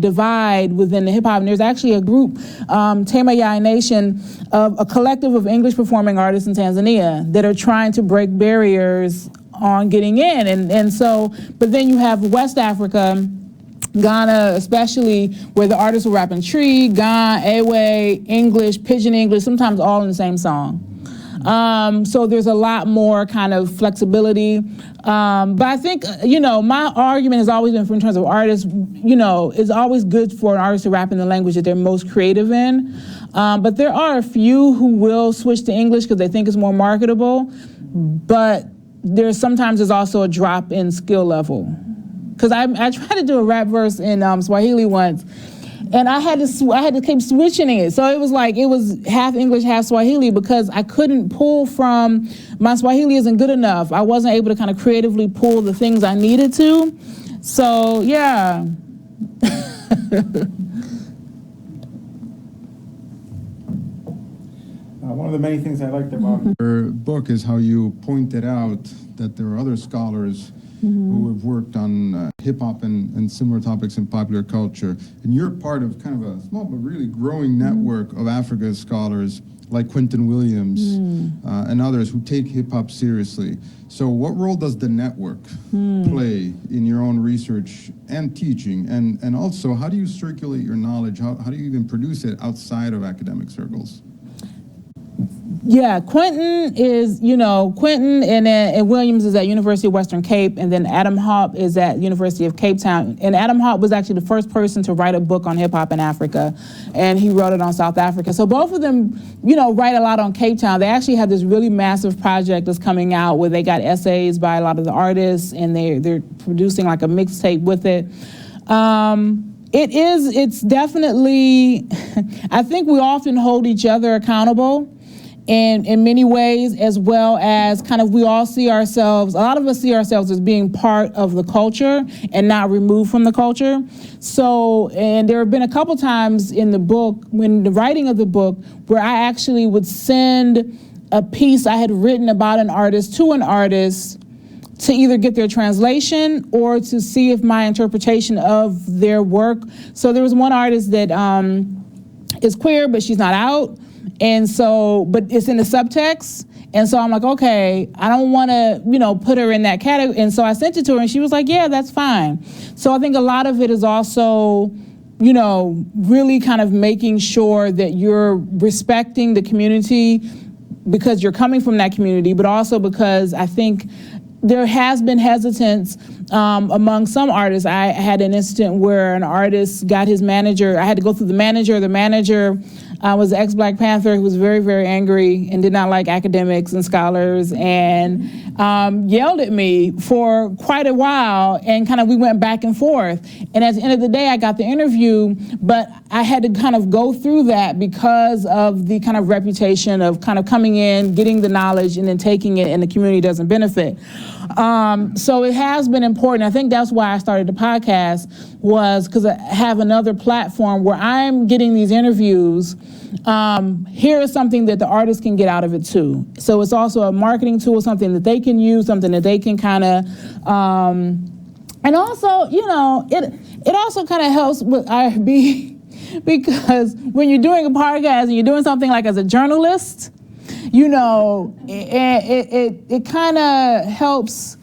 divide within the hip hop. And there's actually a group, Tema Yai Nation, of a collective of English performing artists in Tanzania that are trying to break barriers on getting in. And so, but then you have West Africa, Ghana especially, where the artists were rapping Tree, Ghana, Ewe, English, Pidgin English, sometimes all in the same song. So there's a lot more kind of flexibility. But I think, my argument has always been in terms of artists, it's always good for an artist to rap in the language that they're most creative in. But there are a few who will switch to English because they think it's more marketable. But there's also a drop in skill level. Because I tried to do a rap verse in Swahili once, and I had to keep switching it. So it was half English, half Swahili, because I couldn't pull from, my Swahili isn't good enough. I wasn't able to kind of creatively pull the things I needed to. So, yeah. One of the many things I liked about your book is how you pointed out that there are other scholars who have worked on hip-hop and similar topics in popular culture. And you're part of kind of a small but really growing network of Africa scholars like Quentin Williams and others who take hip-hop seriously. So what role does the network play in your own research and teaching? And also, how do you circulate your knowledge? How do you even produce it outside of academic circles? Yeah, Quentin and Williams is at University of Western Cape, and then Adam Haupt is at University of Cape Town. And Adam Haupt was actually the first person to write a book on hip hop in Africa, and he wrote it on South Africa. So both of them, write a lot on Cape Town. They actually have this really massive project that's coming out where they got essays by a lot of the artists, and they're producing like a mixtape with it. It's definitely, I think we often hold each other accountable in many ways, as well as kind of a lot of us see ourselves as being part of the culture and not removed from the culture. So, and there have been a couple times in the book, when the writing of the book, where I actually would send a piece I had written about an artist to an artist to either get their translation or to see if my interpretation of their work. So there was one artist that is queer, but she's not out. And so, but it's in the subtext. And so I'm like, okay, I don't want to, put her in that category. And so I sent it to her and she was like, yeah, that's fine. So I think a lot of it is also, really kind of making sure that you're respecting the community because you're coming from that community, but also because I think there has been hesitance among some artists. I had an incident where an artist got his manager, I had to go through the manager. The manager was an ex-Black Panther who was very, very angry and did not like academics and scholars, and yelled at me for quite a while, and kind of we went back and forth. And at the end of the day, I got the interview, but I had to kind of go through that because of the kind of reputation of kind of coming in, getting the knowledge, and then taking it, and the community doesn't benefit. So it has been important. I think that's why I started the podcast, was because I have another platform where I'm getting these interviews. Here is something that the artists can get out of it too. So it's also a marketing tool, something that they can use, something that they can kind of, and also, you know, it also kind of helps with IRB. Because when you're doing a podcast and you're doing something like as a journalist, you know, it kind of helps.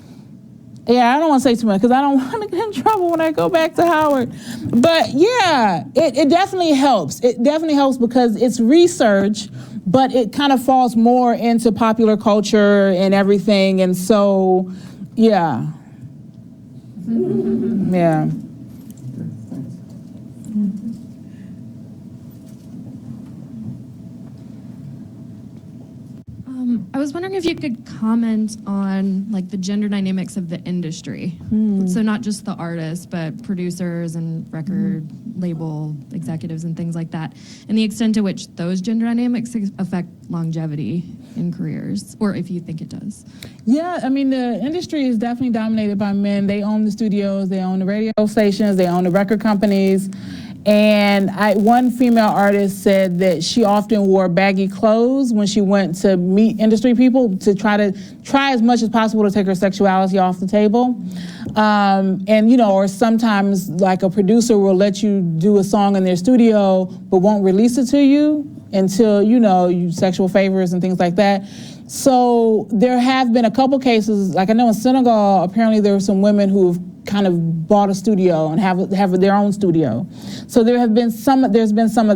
Yeah, I don't want to say too much because I don't want to get in trouble when I go back to Howard. But yeah, it definitely helps. It definitely helps because it's research, but it kind of falls more into popular culture and everything. And so, yeah. Yeah. I was wondering if you could comment on like the gender dynamics of the industry. So not just the artists, but producers and record label executives and things like that, and the extent to which those gender dynamics affect longevity in careers, or if you think it does. Yeah, I mean, the industry is definitely dominated by men. They own the studios, they own the radio stations, they own the record companies. And one female artist said that she often wore baggy clothes when she went to meet industry people to try as much as possible to take her sexuality off the table. And, you know, or sometimes like a producer will let you do a song in their studio but won't release it to you until, you know, you sexual favors and things like that. So there have been a couple cases, like I know in Senegal, apparently there were some women who've kind of bought a studio and have their own studio. So there's been some of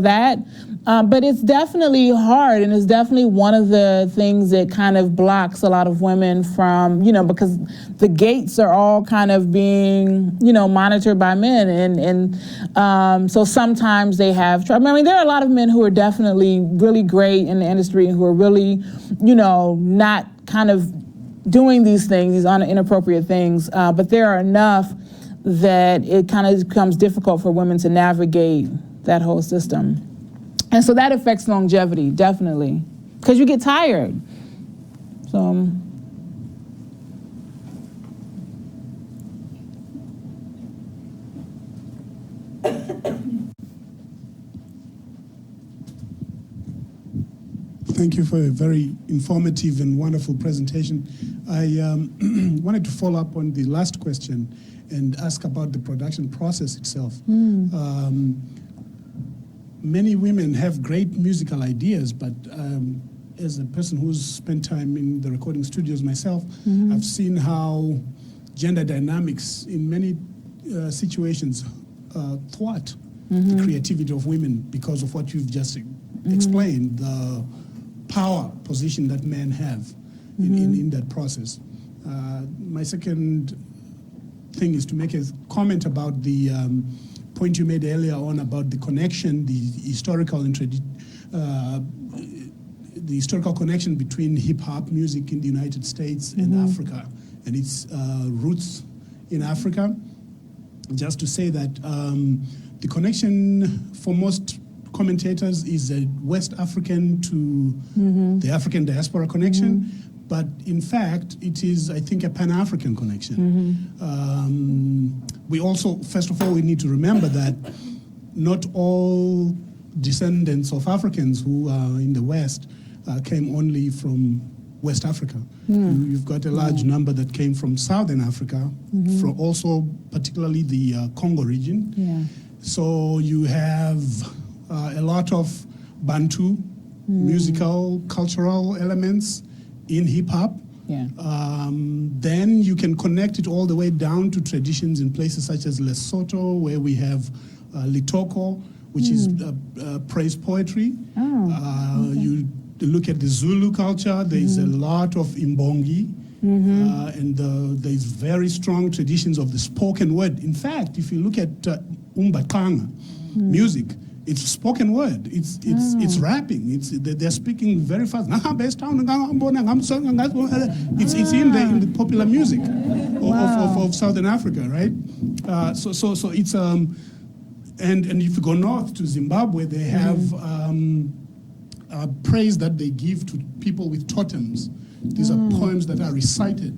that, but it's definitely hard, and it's definitely one of the things that kind of blocks a lot of women from, you know, because the gates are all kind of being, you know, monitored by men, and so sometimes they have trouble. I mean, there are a lot of men who are definitely really great in the industry and who are really, you know, not kind of doing these things, these inappropriate things, but there are enough that it kind of becomes difficult for women to navigate that whole system. And so that affects longevity, definitely, because you get tired. So. Thank you for a very informative and wonderful presentation. I wanted to follow up on the last question and ask about the production process itself. Many women have great musical ideas, but as a person who's spent time in the recording studios myself, I've seen how gender dynamics in many situations thwart the creativity of women because of what you've just explained, the power position that men have in that process. My second thing is to make a comment about the point you made earlier on about the connection, the historical connection between hip-hop music in the United States and Africa and its roots in Africa. Just to say that the connection for most commentators is a West African to the African diaspora connection, but in fact it is, I think, a Pan-African connection. We also, first of all, we need to remember that not all descendants of Africans who are in the West came only from West Africa. You've got a large number that came from Southern Africa, from also particularly the Congo region. So you have a lot of Bantu musical, cultural elements in hip-hop. Then you can connect it all the way down to traditions in places such as Lesotho, where we have Litoko, which is praise poetry. You look at the Zulu culture, there's a lot of Imbongi, and there's very strong traditions of the spoken word. In fact, if you look at Umbatanga music, it's spoken word. It's rapping. They're speaking very fast. It's in the popular music of Southern Africa, right? So it's And if you go north to Zimbabwe, they have praise that they give to people with totems. These are poems that are recited.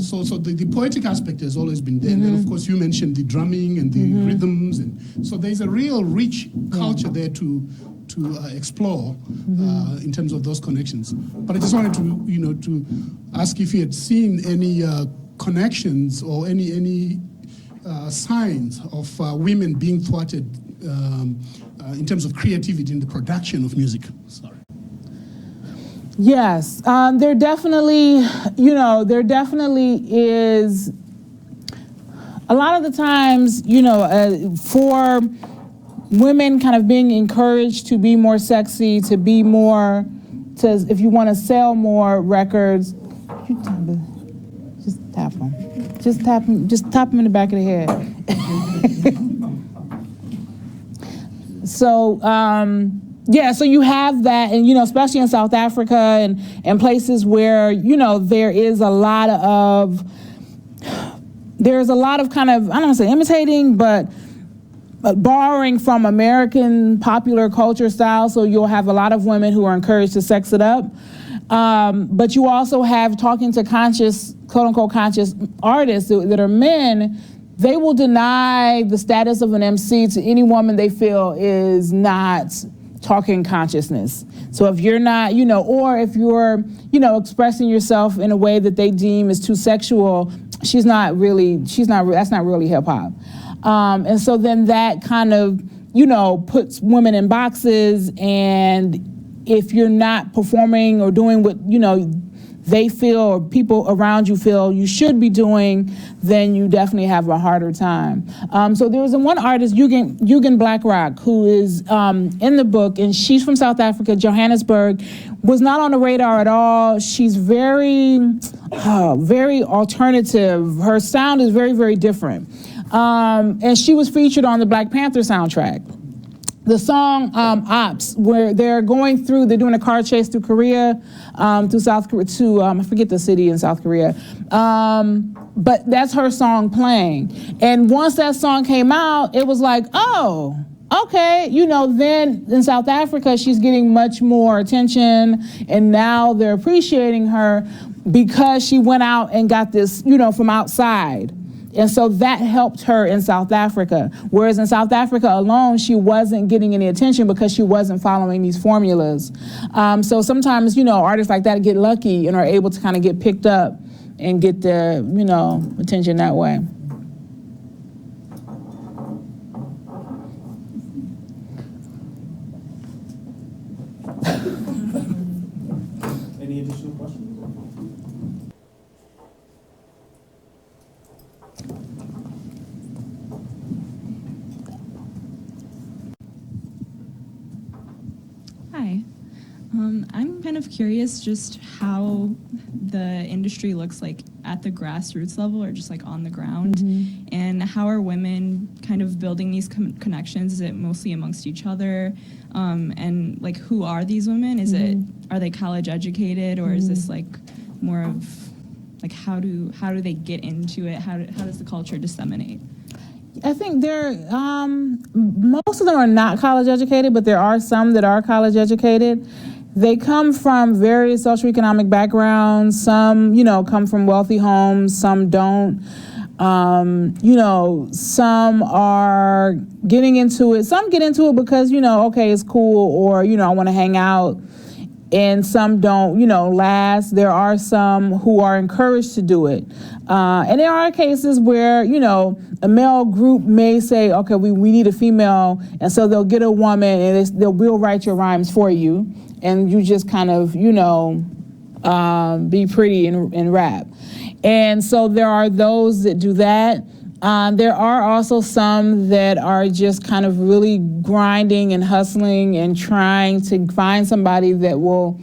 So the poetic aspect has always been there. And then, of course, you mentioned the drumming and the rhythms. And so there's a real rich culture there to explore in terms of those connections. But I just wanted to ask if you had seen any connections or any signs of women being thwarted in terms of creativity in the production of music. Sorry. Yes, there definitely is. A lot of the times, for women kind of being encouraged to be more sexy, to be more, if you want to sell more records, just tap them. Just tap them in the back of the head. So, so you have that, and especially in South Africa and places where there's a lot of kind of, I don't want to say imitating, but borrowing from American popular culture style. So you'll have a lot of women who are encouraged to sex it up. But you also have talking to conscious, quote unquote, conscious artists that are men. They will deny the status of an MC to any woman they feel is not talking consciousness. So if you're not, or if you're, expressing yourself in a way that they deem is too sexual, that's not really hip hop. And so then that kind of, puts women in boxes, and if you're not performing or doing what, they feel or people around you feel you should be doing, then you definitely have a harder time. So there was one artist, Eugen Blackrock, who is in the book, and she's from South Africa, Johannesburg, was not on the radar at all. She's very, very alternative. Her sound is very, very different. And she was featured on the Black Panther soundtrack. The song Ops, where they're doing a car chase through Korea, through South Korea, I forget the city in South Korea. But that's her song playing. And once that song came out, it was like, oh, okay, then in South Africa, she's getting much more attention, and now they're appreciating her because she went out and got this, from outside. And so that helped her in South Africa. Whereas in South Africa alone, she wasn't getting any attention because she wasn't following these formulas. So sometimes, artists like that get lucky and are able to kind of get picked up and get their, attention that way. Any additional questions? Hi. I'm kind of curious just how the industry looks like at the grassroots level or just like on the ground. And how are women kind of building these connections? Is it mostly amongst each other? And like, who are these women? Are they college educated, or is this like more of like, how do they get into it? How does the culture disseminate? I think most of them are not college educated, but there are some that are college educated. They come from various socioeconomic backgrounds. Some, come from wealthy homes, some don't. Some are getting into it. Some get into it because, okay, it's cool, or, I want to hang out. And some don't, last. There are some who are encouraged to do it. And there are cases where, a male group may say, okay, we need a female. And so they'll get a woman and we'll write your rhymes for you. And you just kind of, be pretty and rap. And so there are those that do that. There are also some that are just kind of really grinding and hustling and trying to find somebody that will,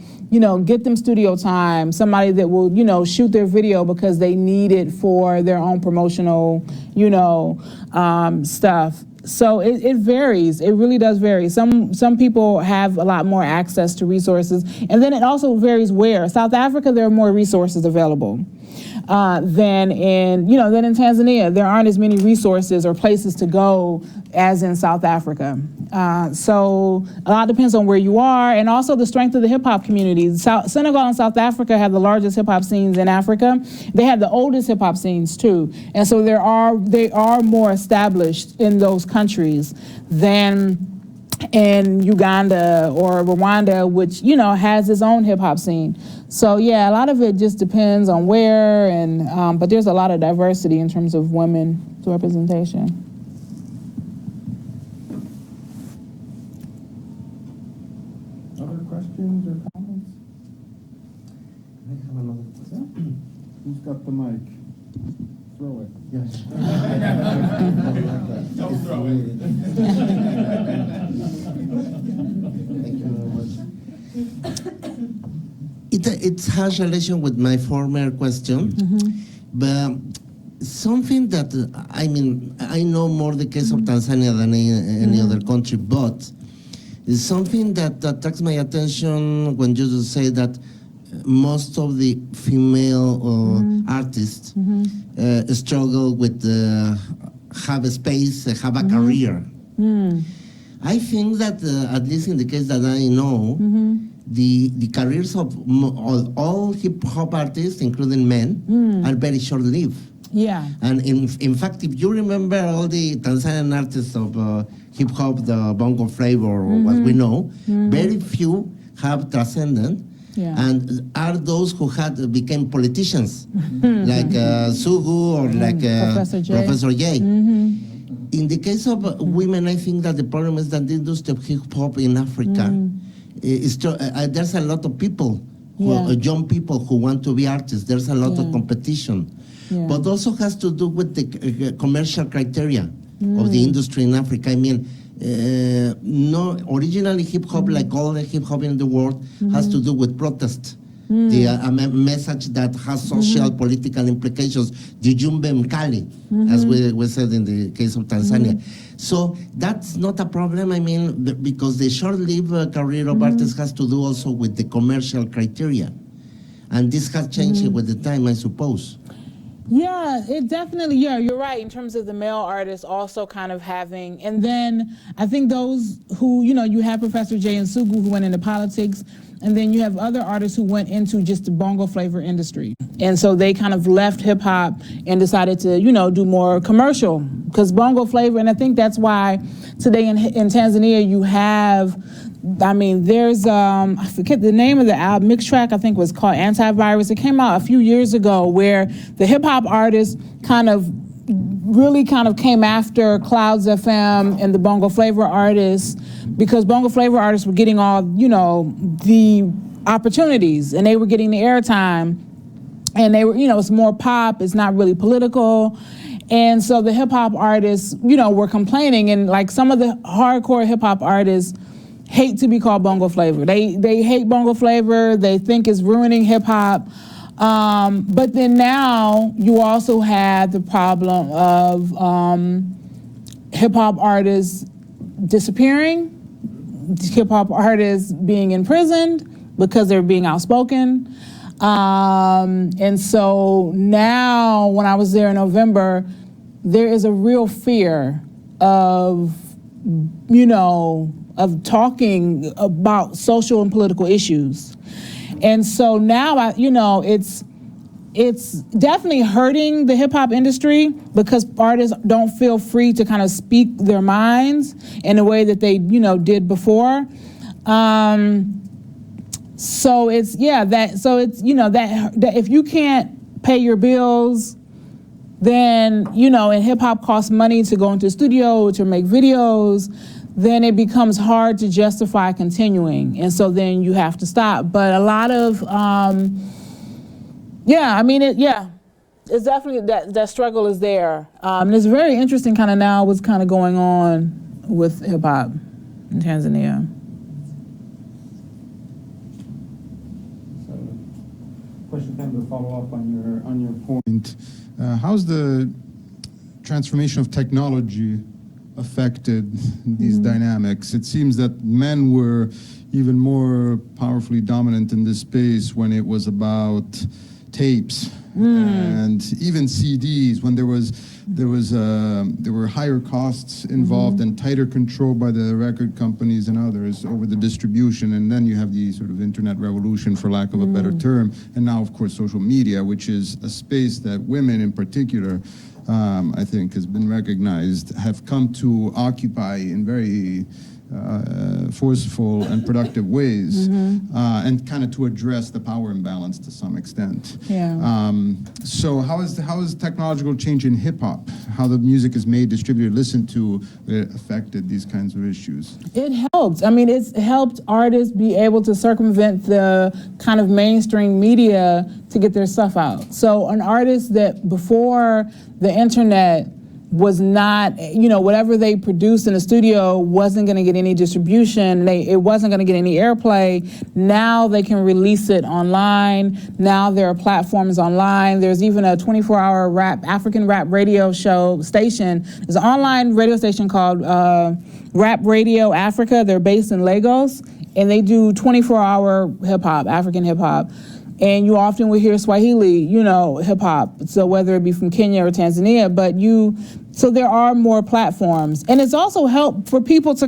get them studio time, somebody that will, shoot their video because they need it for their own promotional, stuff. So it varies. It really does vary. Some people have a lot more access to resources. And then it also varies where. South Africa, there are more resources available. than in Tanzania. There aren't as many resources or places to go as in South Africa. So a lot depends on where you are, and also the strength of the hip hop community. Senegal and South Africa have the largest hip hop scenes in Africa. They have the oldest hip hop scenes too, and so they are more established in those countries than in Uganda or Rwanda, which has its own hip hop scene. So yeah, a lot of it just depends on where, and but there's a lot of diversity in terms of women's representation. Other questions or comments? I have another question. Who's got the mic? Throw it. Yes. Don't throw it. Thank you very much. It has relation with my former question, but something that, I know more the case of Tanzania than any other country, but it's something that attracts my attention when you say that most of the female artists struggle with have a space, have a career. I think that at least in the case that I know, the careers of all hip hop artists, including men, are very short-lived. Yeah. And in fact, if you remember all the Tanzanian artists of hip hop, the bongo flavor, or what we know, very few have transcended. Yeah. And are those who became politicians, like Sugu or like Professor J. In the case of women, I think that the problem is that the industry of hip hop in Africa, there's a lot of people, young people who want to be artists. There's a lot of competition. But also has to do with the commercial criteria of the industry in Africa. I mean, no, originally hip hop, like all the hip hop in the world, has to do with protest. A message that has social, political implications, the Jumbe Mkali, as we said in the case of Tanzania. So that's not a problem, because the short-lived career of artists has to do also with the commercial criteria. And this has changed with the time, I suppose. Yeah, it definitely, you're right, in terms of the male artists also kind of having, and then I think those who, you have Professor J and Sugu who went into politics, and then you have other artists who went into just the bongo flavor industry. And so they kind of left hip hop and decided to, do more commercial, because bongo flavor, and I think that's why today in Tanzania you have, there's, I forget the name of the album, mixed track, I think was called Antivirus. It came out a few years ago where the hip hop artists really came after Clouds FM and the bongo flavor artists, because bongo flavor artists were getting all, the opportunities, and they were getting the airtime, and they were, it's more pop, it's not really political. And so the hip hop artists, were complaining, and like some of the hardcore hip hop artists hate to be called bongo flavor. They hate bongo flavor. They think it's ruining hip hop. But then now you also have the problem of hip hop artists disappearing, hip hop artists being imprisoned because they're being outspoken. And so now when I was there in November, there is a real fear of, of talking about social and political issues. And so now, it's definitely hurting the hip hop industry, because artists don't feel free to kind of speak their minds in a way that they, did before. So it's, that if you can't pay your bills, then, and hip hop costs money to go into a studio, to make videos, then it becomes hard to justify continuing. And so then you have to stop. But a lot of, it's definitely that struggle is there. And it's very interesting kind of now what's kind of going on with hip hop in Tanzania. Question kind of a follow-up on your point. How's the transformation of technology affected these dynamics? It seems that men were even more powerfully dominant in this space when it was about tapes and even CDs, when there were higher costs involved and tighter control by the record companies and others over the distribution, and then you have the sort of internet revolution, for lack of a better term, and now of course social media, which is a space that women in particular, I think, has been recognized, have come to occupy in very forceful and productive ways, and kind of to address the power imbalance to some extent. So how is technological change in hip hop, how the music is made, distributed, listened to, affected these kinds of issues? It helped. I mean, it's helped artists be able to circumvent the kind of mainstream media to get their stuff out. So an artist that before the internet was not, whatever they produced in the studio wasn't going to get any distribution. It wasn't going to get any airplay. Now they can release it online. Now there are platforms online. There's even a 24-hour African rap radio station. There's an online radio station called Rap Radio Africa. They're based in Lagos, and they do 24-hour hip hop, African hip hop. And you often will hear Swahili, hip hop. So whether it be from Kenya or Tanzania, so there are more platforms. And it's also helped for people to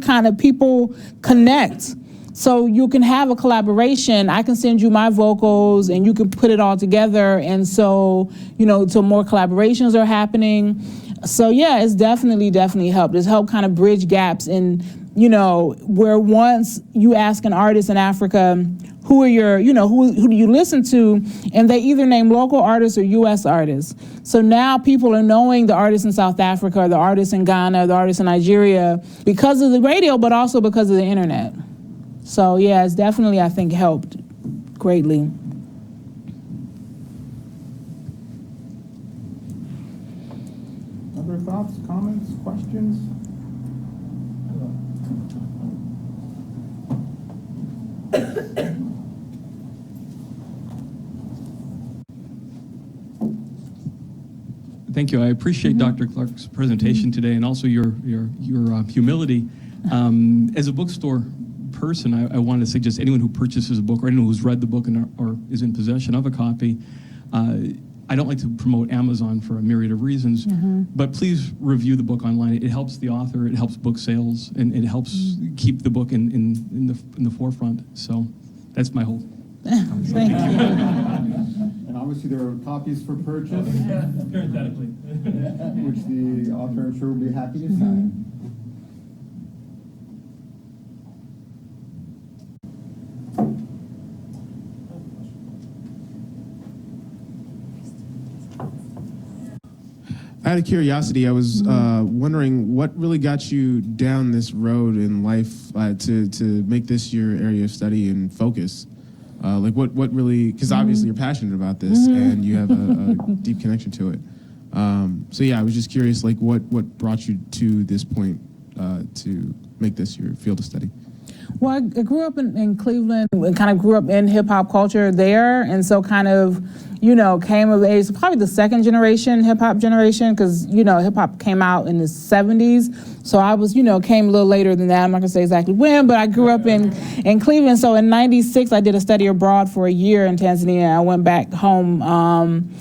connect. So you can have a collaboration. I can send you my vocals and you can put it all together. And so, so more collaborations are happening. So yeah, it's definitely helped. It's helped kind of bridge gaps in, where once you ask an artist in Africa, who are your, who do you listen to? And they either name local artists or US artists. So now people are knowing the artists in South Africa, the artists in Ghana, the artists in Nigeria, because of the radio, but also because of the internet. So yeah, it's definitely, I think, helped greatly. Other thoughts, comments, questions? Thank you. I appreciate Dr. Clark's presentation today, and also your humility. As a bookstore person, I wanted to suggest anyone who purchases a book or anyone who's read the book or is in possession of a copy, I don't like to promote Amazon for a myriad of reasons, but please review the book online. It helps the author, it helps book sales, and it helps keep the book in the forefront. So that's my whole. Thank you. And obviously there are copies for purchase, Parenthetically. which the author, I'm sure, will be happy to sign. Out of curiosity, I was wondering what really got you down this road in life to make this your area of study and focus. What really, because obviously you're passionate about this and you have a deep connection to it. So yeah, I was just curious, what brought you to this point to make this your field of study? Well, I grew up in Cleveland and kind of grew up in hip hop culture there, and so kind of, came of age, probably the second generation hip hop generation, because, hip hop came out in the 70s. So I was, came a little later than that. I'm not gonna say exactly when, but I grew up in Cleveland. So in '96, I did a study abroad for a year in Tanzania. I went back home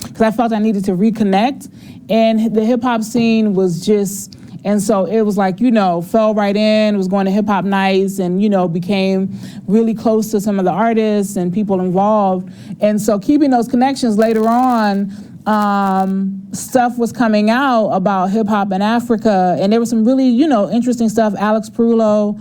because I felt I needed to reconnect, and the hip hop scene was just. And so it was like, fell right in, was going to hip hop nights and, became really close to some of the artists and people involved. And so keeping those connections later on, stuff was coming out about hip hop in Africa. And there was some really, interesting stuff. Alex Perullo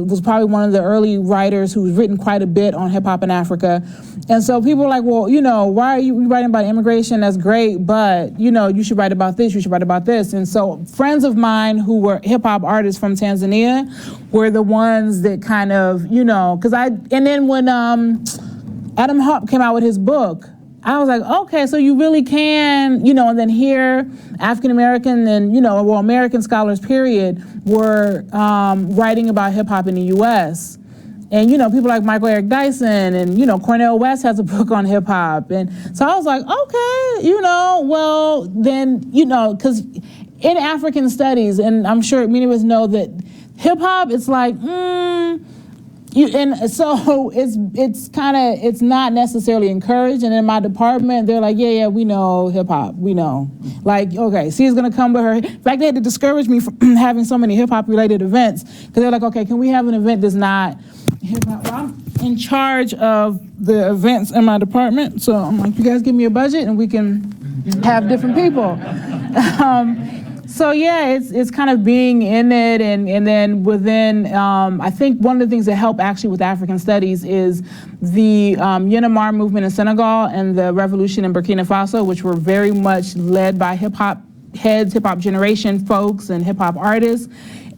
was probably one of the early writers who's written quite a bit on hip hop in Africa. And so people were like, well, why are you writing about immigration? That's great, but, you should write about this, you should write about this. And so friends of mine who were hip hop artists from Tanzania were the ones that kind of, and then when Adam Hop came out with his book, I was like, okay, so you really can, and then here, African-American and, American scholars, period, were writing about hip hop in the US. And, people like Michael Eric Dyson and, Cornel West has a book on hip hop. And so I was like, okay, well, then, because in African studies, and I'm sure many of us know that hip hop, it's like, And so it's not necessarily encouraged. And in my department, they're like, yeah, we know hip hop, we know. Like, okay, Sia's gonna come with her. In fact, they had to discourage me from having so many hip hop related events because they're like, okay, can we have an event that's not hip hop? Well, I'm in charge of the events in my department, so I'm like, you guys give me a budget and we can have different people. So yeah, it's kind of being in it, and then within, I think one of the things that help actually with African studies is the Yanamar movement in Senegal and the revolution in Burkina Faso, which were very much led by hip hop heads, hip hop generation folks and hip hop artists.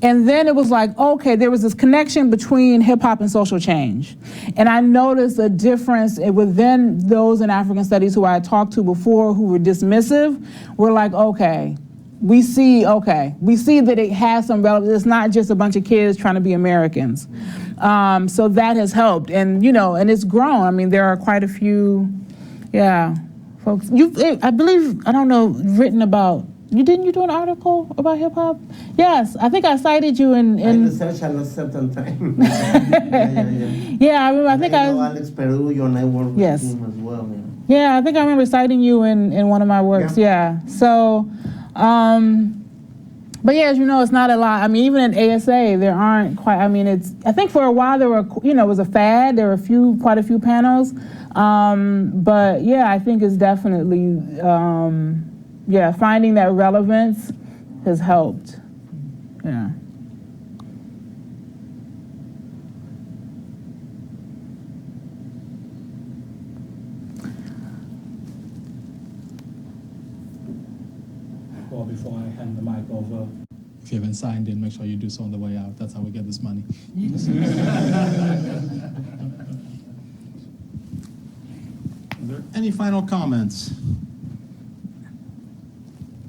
And then it was like, okay, there was this connection between hip hop and social change. And I noticed a difference within those in African studies who I had talked to before who were dismissive, were like, okay, we see that it has some relevance. It's not just a bunch of kids trying to be Americans. So that has helped, and and it's grown. I mean, there are quite a few, folks. I believe, I don't know, written about. Didn't you do an article about hip hop? Yes, I think I cited you in. I researched a lot certain time. Yeah, I remember. I think I know Alex Perullo, and I work with yes. him as well. Yeah, I think I remember citing you in one of my works. Yeah. So. But yeah, as you know, it's not a lot. I mean, even in ASA, there aren't quite. I mean, I think for a while there were, it was a fad. There were quite a few panels. But yeah, I think it's definitely, finding that relevance has helped. Yeah. Well, before I hand the mic over, if you haven't signed in, make sure you do so on the way out. That's how we get this money. Are there any final comments?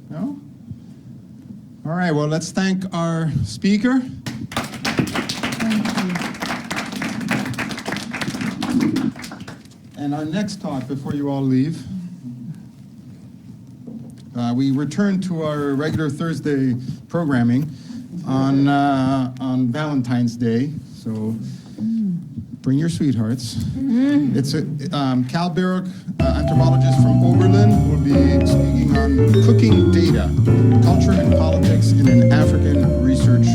No? All right, well, let's thank our speaker. And our next talk, before you all leave, we return to our regular Thursday programming on Valentine's Day. So bring your sweethearts. It's Cal Barrock, anthropologist from Oberlin, will be speaking on cooking data, culture and politics in an African research